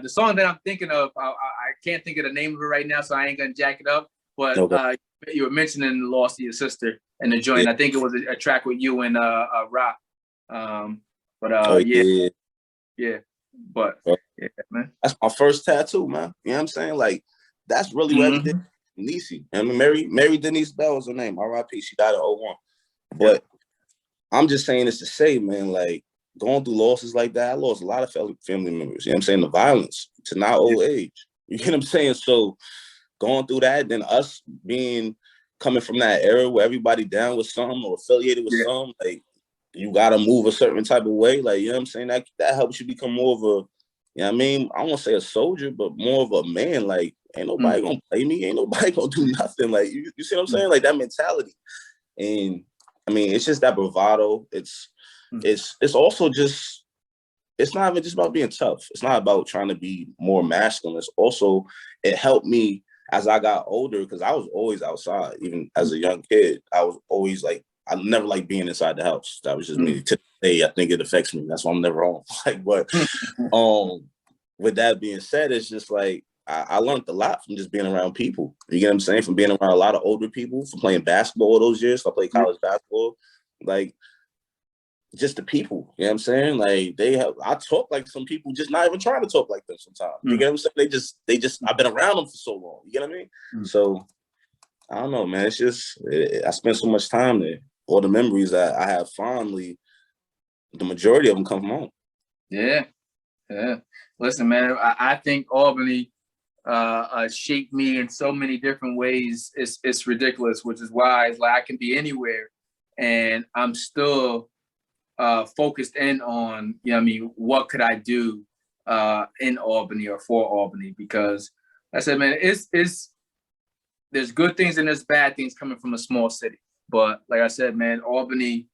the song that I'm thinking of. I can't think of the name of it right now, so I ain't gonna jack it up. But you were mentioning the loss of your sister and the joint. Yeah. I think it was a track with you and Rock. Yeah. But yeah, man. That's my first tattoo, man. You know what I'm saying? Like, that's really what I did. Niecy. I mean, Mary Denise Bell was her name. R.I.P. She died in 2001. But I'm just saying this to say, man, like, going through losses like that, I lost a lot of family members. You know what I'm saying? The violence to not old age. You get what I'm saying? So going through that, then us coming from that era where everybody down with something or affiliated with something, like, you got to move a certain type of way. Like, you know what I'm saying? That helps you become more of a, you know what I mean? I won't say a soldier, but more of a man. Like, ain't nobody going to play me. Ain't nobody going to do nothing. Like, you see what I'm saying? Like, that mentality. And, I mean, it's just that bravado. It's also just, it's not even just about being tough. It's not about trying to be more masculine. It's also, it helped me as I got older, because I was always outside. Even as a young kid, I was always like, I never liked being inside the house. That was just me. Today, I think it affects me. That's why I'm never home. Like, but with that being said, it's just like, I learned a lot from just being around people. You get what I'm saying? From being around a lot of older people, from playing basketball all those years. So I played college basketball. Like, just the people, you know what I'm saying? Like, I talk like some people just not even trying to talk like them sometimes. You get what I'm saying? They just, I've been around them for so long. You get what I mean? So, I don't know, man. It's just, I spent so much time there. All the memories that I have fondly, the majority of them come from home. Yeah. Listen, man, I think Albany shaped me in so many different ways. It's ridiculous, which is why it's like I can be anywhere and I'm still focused in on, you know what I mean, what could I do in Albany or for Albany? Because I said, man, there's good things and there's bad things coming from a small city. But like I said, man, Albany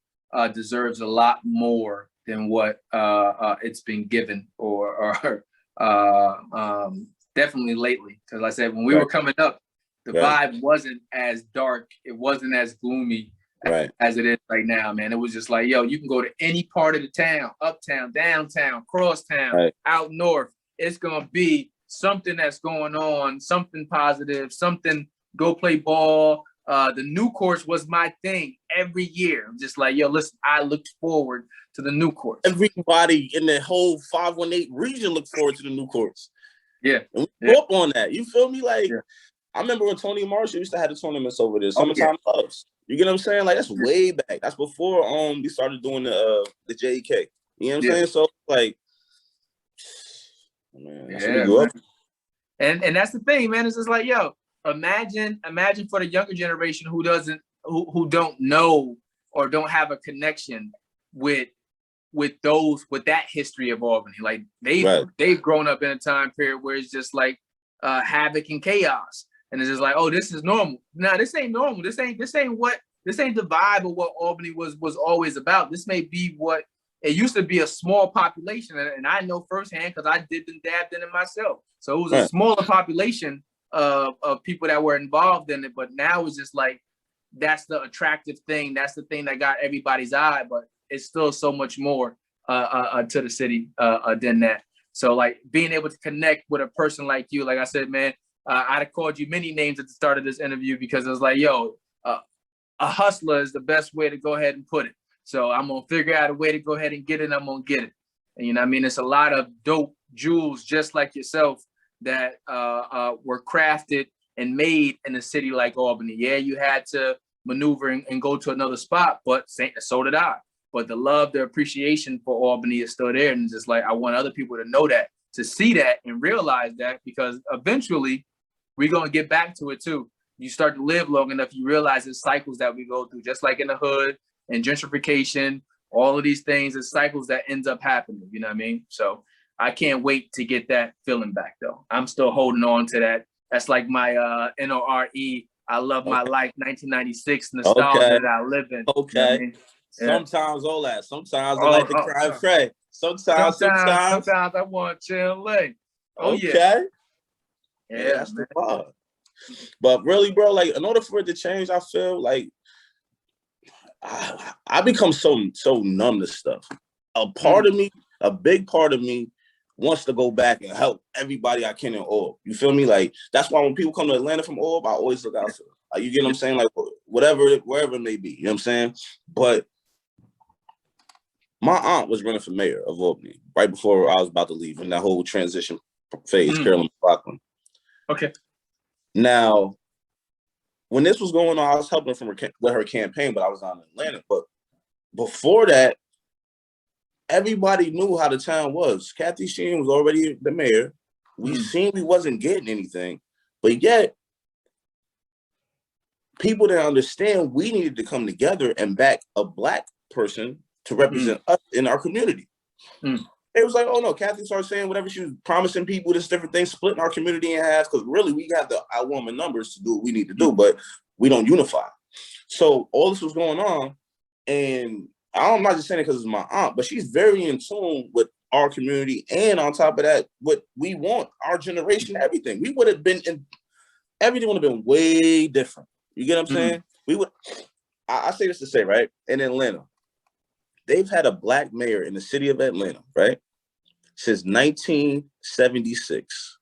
deserves a lot more than what it's been given or definitely lately. Because like I said, when we were coming up, the vibe wasn't as dark. It wasn't as gloomy as it is right now, man. It was just like, yo, you can go to any part of the town, uptown, downtown, crosstown, out north. It's going to be something that's going on, something positive, something, go play ball. The new course was my thing every year. I'm just like, yo, listen, I looked forward to the new course. Everybody in the whole 518 region looked forward to the new course. Yeah. And we grew up on that. You feel me? Like, I remember when Tony Marshall used to have the tournaments over there, Summertime Loves. You get what I'm saying? Like, that's way back. That's before we started doing the JK. You know what I'm saying? So, like, man, that's what we grew up. And that's the thing, man. It's just like, yo, imagine for the younger generation who don't know or don't have a connection with that history of Albany. Like, they've grown up in a time period where it's just like havoc and chaos. And it's just like, oh, this is normal. No, this ain't normal. This ain't the vibe of what Albany was always about. This may be what it used to be, a small population. And I know firsthand because I did and dabbed in it myself. So it was a smaller population of people that were involved in it. But now it's just like, that's the attractive thing. That's the thing that got everybody's eye. But it's still so much more to the city than that. So, like, being able to connect with a person like you, like I said, man, I'd have called you many names at the start of this interview because it was like, yo, a hustler is the best way to go ahead and put it. So I'm going to figure out a way to go ahead and get it. I'm going to get it. And, you know what I mean? It's a lot of dope jewels just like yourself that were crafted and made in a city like Albany. Yeah, you had to maneuver and go to another spot, but so did I. But the love, the appreciation for Albany is still there. And it's just like, I want other people to know that, to see that and realize that, because eventually we're going to get back to it too. You start to live long enough, you realize it's cycles that we go through, just like in the hood and gentrification, all of these things, it's cycles that ends up happening. You know what I mean? So I can't wait to get that feeling back though. I'm still holding on to that. That's like my NORE, I love my life, 1996 nostalgia that I live in. Okay. You know what I mean? Sometimes all that. Sometimes I like to cry and pray. Sometimes I want Chill-A. Okay. Yeah, that's the vibe. But really, bro, like in order for it to change, I feel like I become so numb to stuff. A part of me, a big part of me, wants to go back and help everybody I can in Orb. You feel me? Like that's why when people come to Atlanta from Orb, I always look out for them. Like, you get what I'm saying? Like whatever, wherever it may be. You know what I'm saying? But my aunt was running for mayor of Albany right before I was about to leave in that whole transition phase, Carolyn McLaughlin. Okay. Now, when this was going on, I was helping with her campaign, but I was down in Atlanta. But before that, everybody knew how the town was. Kathy Sheen was already the mayor. We seen we wasn't getting anything, but yet people didn't understand we needed to come together and back a Black person to represent us in our community. It was like, oh no, Kathy started saying whatever she was promising people, this different thing, splitting our community in half, because really we got the outwoman numbers to do what we need to do, but we don't unify. So all this was going on, and I'm not just saying it because it's my aunt, but she's very in tune with our community, and on top of that, what we want, our generation, everything. We would have been everything would have been way different. You get what I'm saying? We would. I say this to say, right, in Atlanta, they've had a Black mayor in the city of Atlanta, right, since 1976.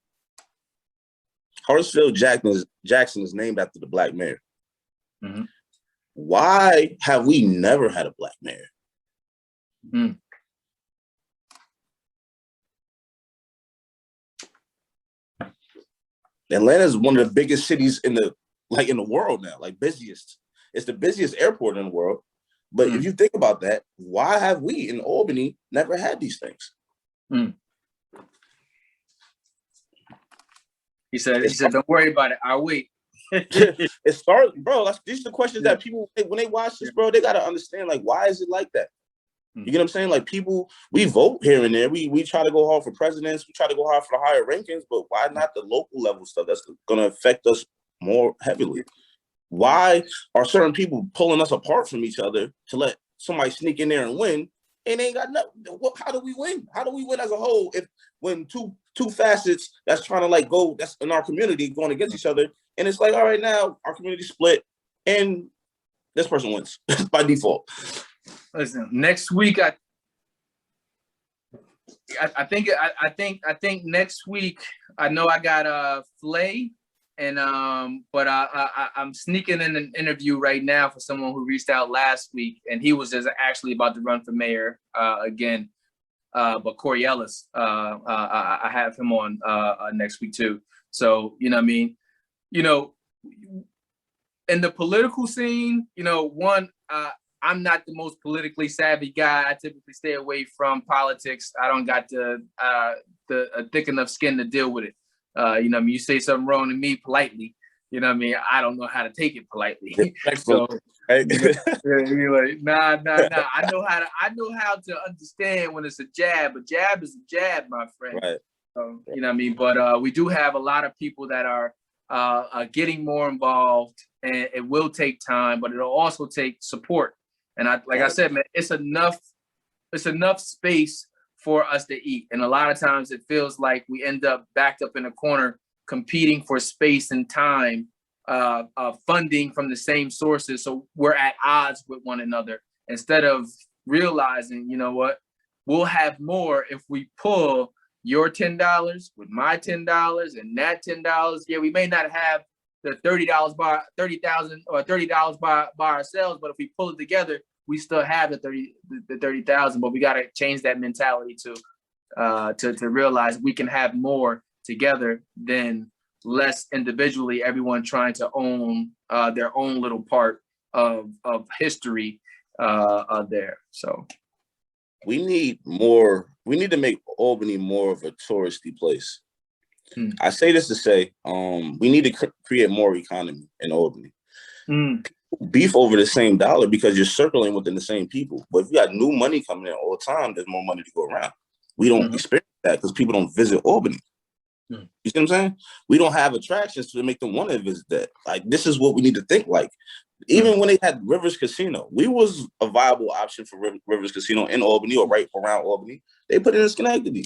Hartsfield Jackson is named after the Black mayor. Why have we never had a Black mayor? Atlanta is one of the biggest cities in the world now, like busiest. It's the busiest airport in the world. But if you think about that, why have we in Albany never had these things? He said, don't worry about it. I'll wait. It starts, bro. These are the questions that people, when they watch this, bro, they got to understand, like, why is it like that? You get what I'm saying? Like, people, we vote here and there. We try to go hard for presidents. We try to go hard for the higher rankings, but why not the local level stuff that's going to affect us more heavily? Why are certain people pulling us apart from each other to let somebody sneak in there and win? And they ain't got nothing. How do we win? How do we win as a whole when two facets that's trying to that's in our community going against each other? And it's like, all right, now our community split and this person wins by default. Listen, next week I think next week, I know I got Flay, and but I'm sneaking in an interview right now for someone who reached out last week, and he was just actually about to run for mayor again. But Corey Ellis, I have him on next week too. So, you know what I mean? You know, in the political scene, you know, I'm not the most politically savvy guy. I typically stay away from politics. I don't got the thick enough skin to deal with it. You know what I mean? You say something wrong to me politely, you know what I mean? I don't know how to take it politely. So you're like, nah. I know how to understand when it's a jab. A jab is a jab, my friend. Right. You know what I mean? But we do have a lot of people that are getting more involved, and it will take time, but it'll also take support. And I said, man, it's enough space for us to eat. And a lot of times it feels like we end up backed up in a corner competing for space and time, funding from the same sources. So we're at odds with one another instead of realizing, you know what, we'll have more if we pull your $10 with my $10 and that $10. Yeah, we may not have the $30 by $30,000 or $30 by ourselves, but if we pull it together, we still have the 30,000. But we got to change that mentality to realize we can have more together than less individually. Everyone trying to own their own little part of history there. So we need more. We need to make Albany more of a touristy place. I say this to say, we need to create more economy in Albany. People beef over the same dollar because you're circling within the same people. But if you got new money coming in all the time, there's more money to go around. We don't experience that because people don't visit Albany. You see what I'm saying? We don't have attractions to make them want to visit that. Like, this is what we need to think like. Even when they had Rivers Casino, we was a viable option for Rivers Casino in Albany or right around Albany. They put it in Schenectady.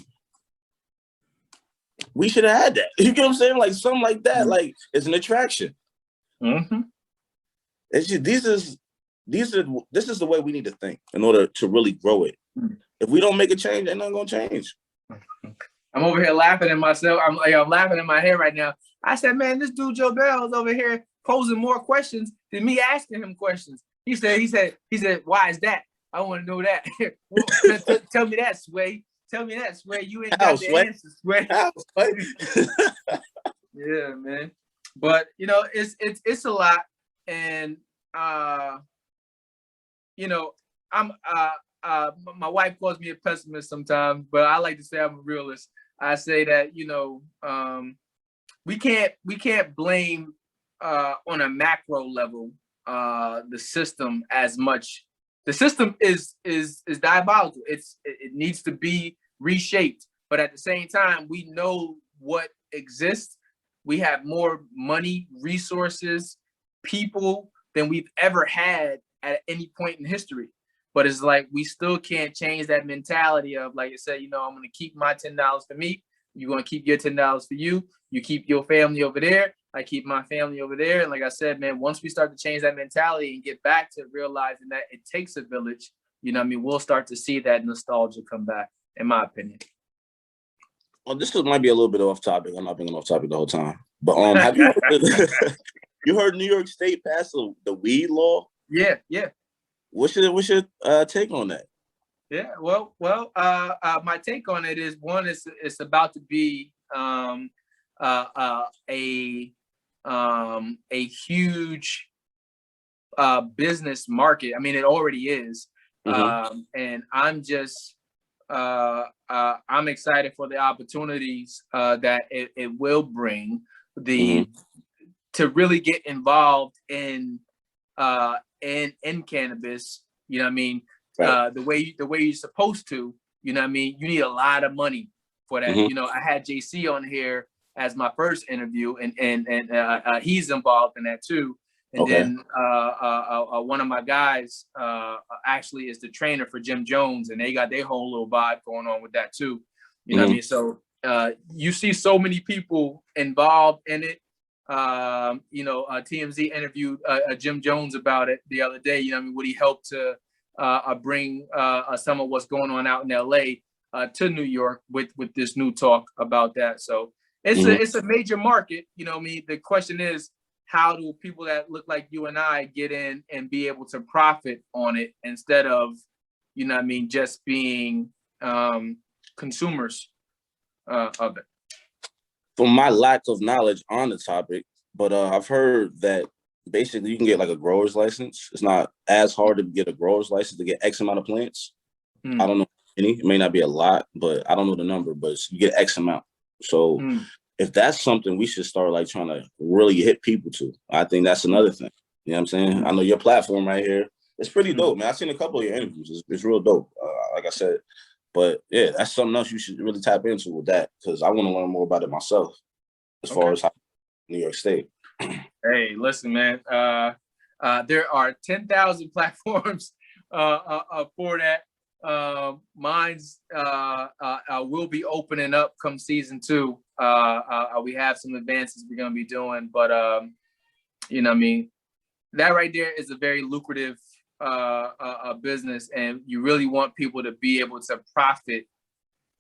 we should have had that. You get what I'm saying? Like something like that. Like it's an attraction. It's just, this is the way we need to think in order to really grow it. If we don't make a change, they're not gonna change. I'm over here laughing at myself. I'm laughing in my head right now. I said, man, this dude Joe Bell is over here posing more questions than me asking him questions. He said, why is that? I want to know that. Well, tell me that, Sway. Tell me that, Sway. You ain't got the answer, Sway. Yeah, man. But you know, it's a lot, and you know, I'm my wife calls me a pessimist sometimes, but I like to say I'm a realist. I say that, you know, we can't blame on a macro level the system as much. The system is diabolical. It needs to be reshaped, but at the same time, we know what exists. We have more money, resources, people than we've ever had at any point in history. But it's like we still can't change that mentality of, like I said, you know, I'm going to keep my $10 for me. You're going to keep your $10 for you. You keep your family over there. I keep my family over there. And like I said, man, once we start to change that mentality and get back to realizing that it takes a village, you know what I mean, we'll start to see that nostalgia come back, in my opinion. Well, this might be a little bit off topic. I'm not being off topic the whole time. But have you you heard New York State pass the weed law? Yeah. What's your take on that? Yeah, well, my take on it is, one, it's about to be a huge business market. I mean, it already is, and I'm just I'm excited for the opportunities that it will bring to really get involved in cannabis. You know what I mean? Right. The way you're supposed to, you know what I mean? You need a lot of money for that. You know, I had JC on here as my first interview, and he's involved in that too. And then one of my guys actually is the trainer for Jim Jones, and they got their whole little vibe going on with that too. You know what I mean? So you see so many people involved in it. You know, TMZ interviewed Jim Jones about it the other day. You know what I mean? Would he help to bring some of what's going on out in LA to New York with this new talk about that? So it's a major market. You know what I mean? The question is, how do people that look like you and I get in and be able to profit on it instead of, you know what I mean, just being consumers of it? From my lack of knowledge on the topic, but I've heard that basically you can get like a grower's license. It's not as hard to get a grower's license to get X amount of plants. I don't know any. It may not be a lot, but I don't know the number, but you get X amount. So if that's something we should start like trying to really hit people to, I think that's another thing. You know what I'm saying? I know your platform right here, it's pretty dope, man. I've seen a couple of your interviews. It's real dope, like I said. But yeah, that's something else you should really tap into with that, because I want to learn more about it myself as far as New York State. Hey, listen, man. There are 10,000 platforms for that. Mine's will be opening up come season 2. We have some advances we're gonna be doing, but you know what I mean, that right there is a very lucrative business, and you really want people to be able to profit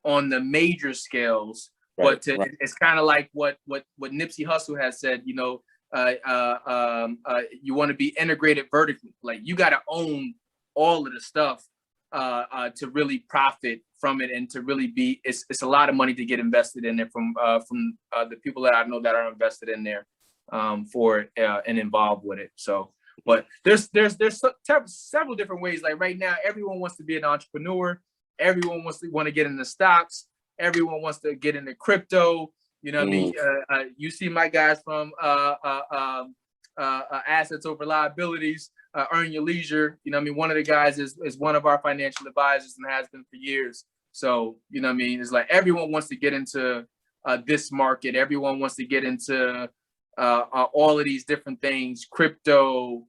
on the major scales. Right, but it's kind of like what Nipsey Hussle has said, you know, you want to be integrated vertically. Like you got to own all of the stuff to really profit from it, and to really be, it's a lot of money to get invested in it from the people that I know that are invested in there for it and involved with it. So, but there's several different ways. Like right now, everyone wants to be an entrepreneur. Everyone want to get into stocks. Everyone wants to get into crypto. You know what I mean? You see my guys from Assets Over Liabilities, Earn Your Leisure. You know what I mean? One of the guys is one of our financial advisors and has been for years. So, you know what I mean? It's like everyone wants to get into this market. Everyone wants to get into all of these different things, crypto,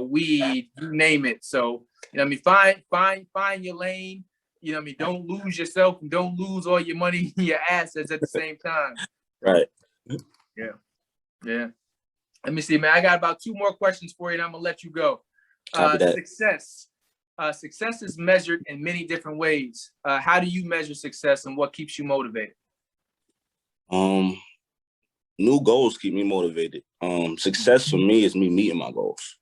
weed, you name it. So, you know what I mean? Find your lane. you know what I mean, don't lose yourself and don't lose all your money and your assets at the same time. Right. Yeah. Yeah. Let me see, man. I got about 2 more questions for you, and I'm gonna let you go. Success. Success is measured in many different ways. How do you measure success, and what keeps you motivated? New goals keep me motivated. Success for me is me meeting my goals.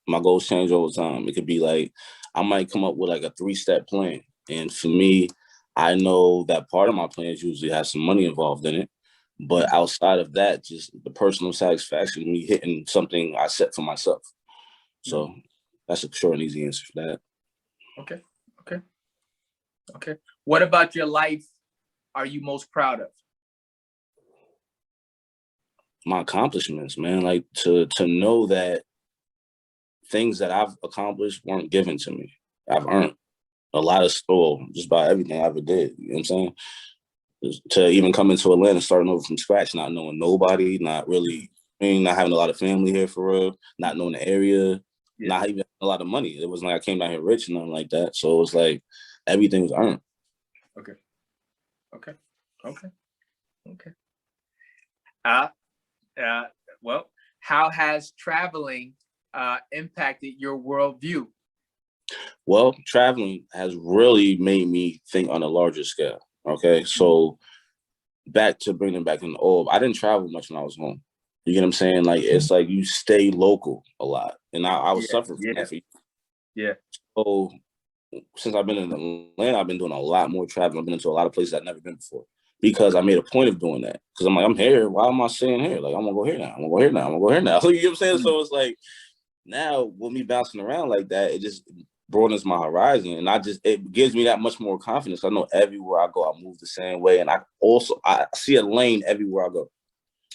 My goals change all the time. It could be like, I might come up with like a 3-step plan. And for me, I know that part of my plans usually has some money involved in it. But outside of that, just the personal satisfaction of me hitting something I set for myself. So that's a short and easy answer for that. Okay. Okay. Okay. What about your life are you most proud of? My accomplishments, man. Like to know that things that I've accomplished weren't given to me. I've earned a lot of just about everything I ever did. You know what I'm saying? To even come into Atlanta, starting over from scratch, not knowing nobody, not really, not having a lot of family here for real, not knowing the area, not even a lot of money. It wasn't like I came down here rich and nothing like that. So it was like everything was earned. Okay. Okay. Okay. Okay. Well, how has traveling impacted your worldview? Well, traveling has really made me think on a larger scale. Okay, so back to bringing back in the old, I didn't travel much when I was home. You get what I'm saying? Like, it's like you stay local a lot. And I was suffering from that for years. Yeah. So since I've been in Atlanta, I've been doing a lot more traveling. I've been into a lot of places I've never been before because I made a point of doing that. Because I'm like, I'm here. Why am I staying here? Like, I'm gonna go here now. I'm gonna go here now. I'm gonna go here now. You know what I'm saying? So it's like now with me bouncing around like that, it just broadens my horizon, and it gives me that much more confidence. I know everywhere I go, I move the same way, and I see a lane everywhere I go.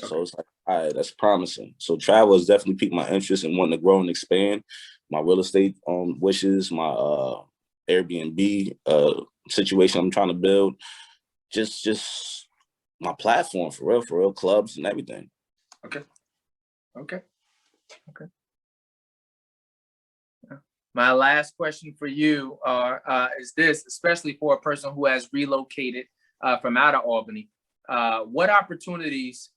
Okay. So it's like, all right, that's promising. So travel has definitely piqued my interest in wanting to grow and expand my real estate wishes, my Airbnb situation I'm trying to build, just my platform for real, clubs and everything. Okay. My last question for you is this, especially for a person who has relocated from out of Albany. What opportunities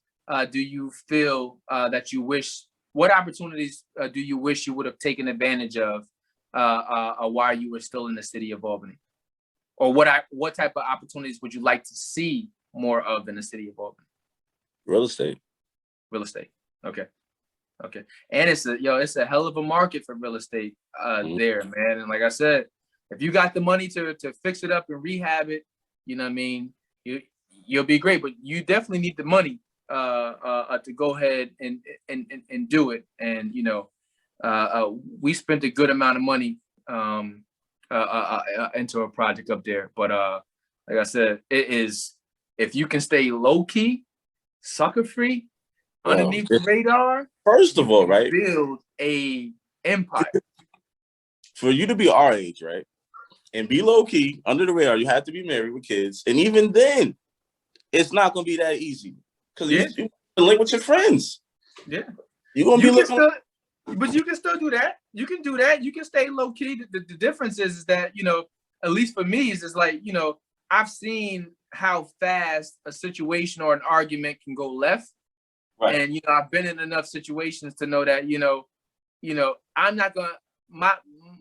do you feel that you wish? What opportunities do you wish you would have taken advantage of while you were still in the city of Albany? Or what type of opportunities would you like to see more of in the city of Albany? Real estate. Real estate. Okay. Okay. And it's a hell of a market for real estate there, man. And like I said, if you got the money to fix it up and rehab it, you know what I mean, you'll be great. But you definitely need the money to go ahead and do it. And we spent a good amount of money into a project up there. But like I said, it is, if you can stay low key, sucker free, underneath the radar. First of all, right? Build a empire. For you to be our age, right? And be low key, under the radar, you have to be married with kids. And even then, it's not gonna be that easy. Because you link with your friends. Yeah. You're gonna be looking. But you can still do that. You can do that. You can stay low key. The difference is that, at least for me, is like, I've seen how fast a situation or an argument can go left. Right. And, I've been in enough situations to know that, I'm not going to,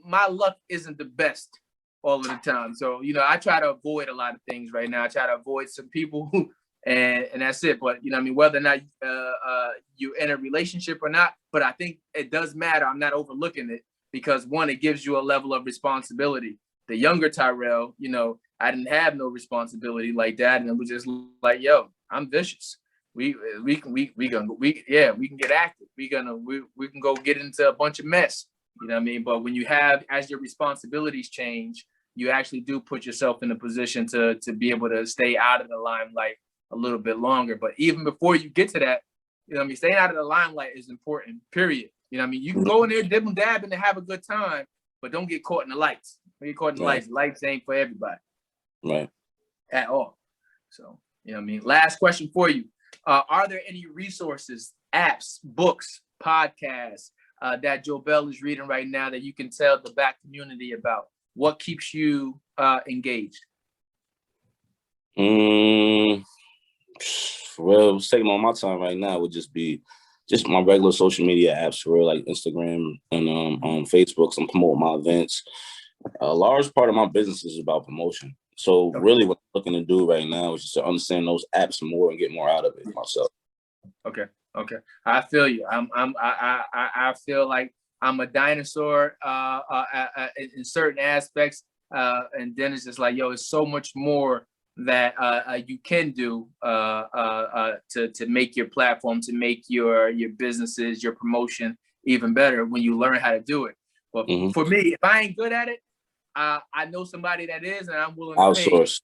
my luck isn't the best all of the time. So, I try to avoid a lot of things right now. I try to avoid some people who, and that's it. But, whether or not you're in a relationship or not, but I think it does matter. I'm not overlooking it because, one, it gives you a level of responsibility. The younger Tyrell, I didn't have no responsibility like that. And it was just like, yo, I'm vicious. We can get active. We can go get into a bunch of mess. You know what I mean? But when you have, as your responsibilities change, you actually do put yourself in a position to be able to stay out of the limelight a little bit longer. But even before you get to that, staying out of the limelight is important, period. You can go in there, dib and dab and have a good time, but don't get caught in the lights. Don't get caught in the lights. Lights ain't for everybody. Right. At all. So, last question for you. Are there any resources, apps, books, podcasts that Joe Bell is reading right now that you can tell the Black community about? what keeps you engaged? For real, what's taking all my time right now would just be my regular social media apps, for real, like Instagram and on Facebook. So I'm promoting my events. A large part of my business is about promotion. So really what I'm looking to do right now is just to understand those apps more and get more out of it myself. Okay. I feel you. I feel like I'm a dinosaur in certain aspects. And then it's just like, yo, it's so much more that you can do to make your platform, to make your businesses, your promotion even better when you learn how to do it. But for me, if I ain't good at it, I know somebody that is, and I'm willing to outsource.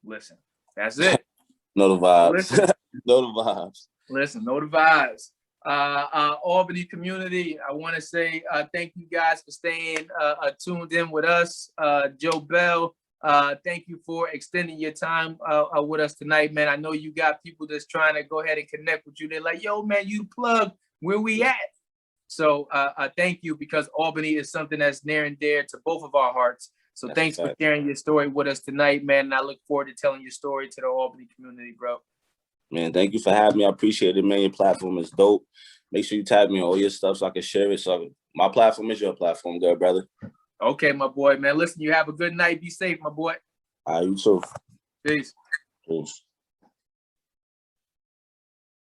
Listen, that's it. Know the vibes. Listen, know the vibes. Listen, know the vibes. Albany community, I want to say thank you guys for staying tuned in with us. Joe Bell, thank you for extending your time with us tonight, man. I know you got people that's trying to go ahead and connect with you. They're like, yo, man, you plug where we at. So thank you, because Albany is something that's near and dear to both of our hearts. So thanks for sharing your story with us tonight, man. And I look forward to telling your story to the Albany community, bro. Man, thank you for having me. I appreciate it, man. Your platform is dope. Make sure you tag me on all your stuff so I can share it. So my platform is your platform, good brother. Okay, my boy, man. Listen, you have a good night. Be safe, my boy. All right, you too. Peace. Peace.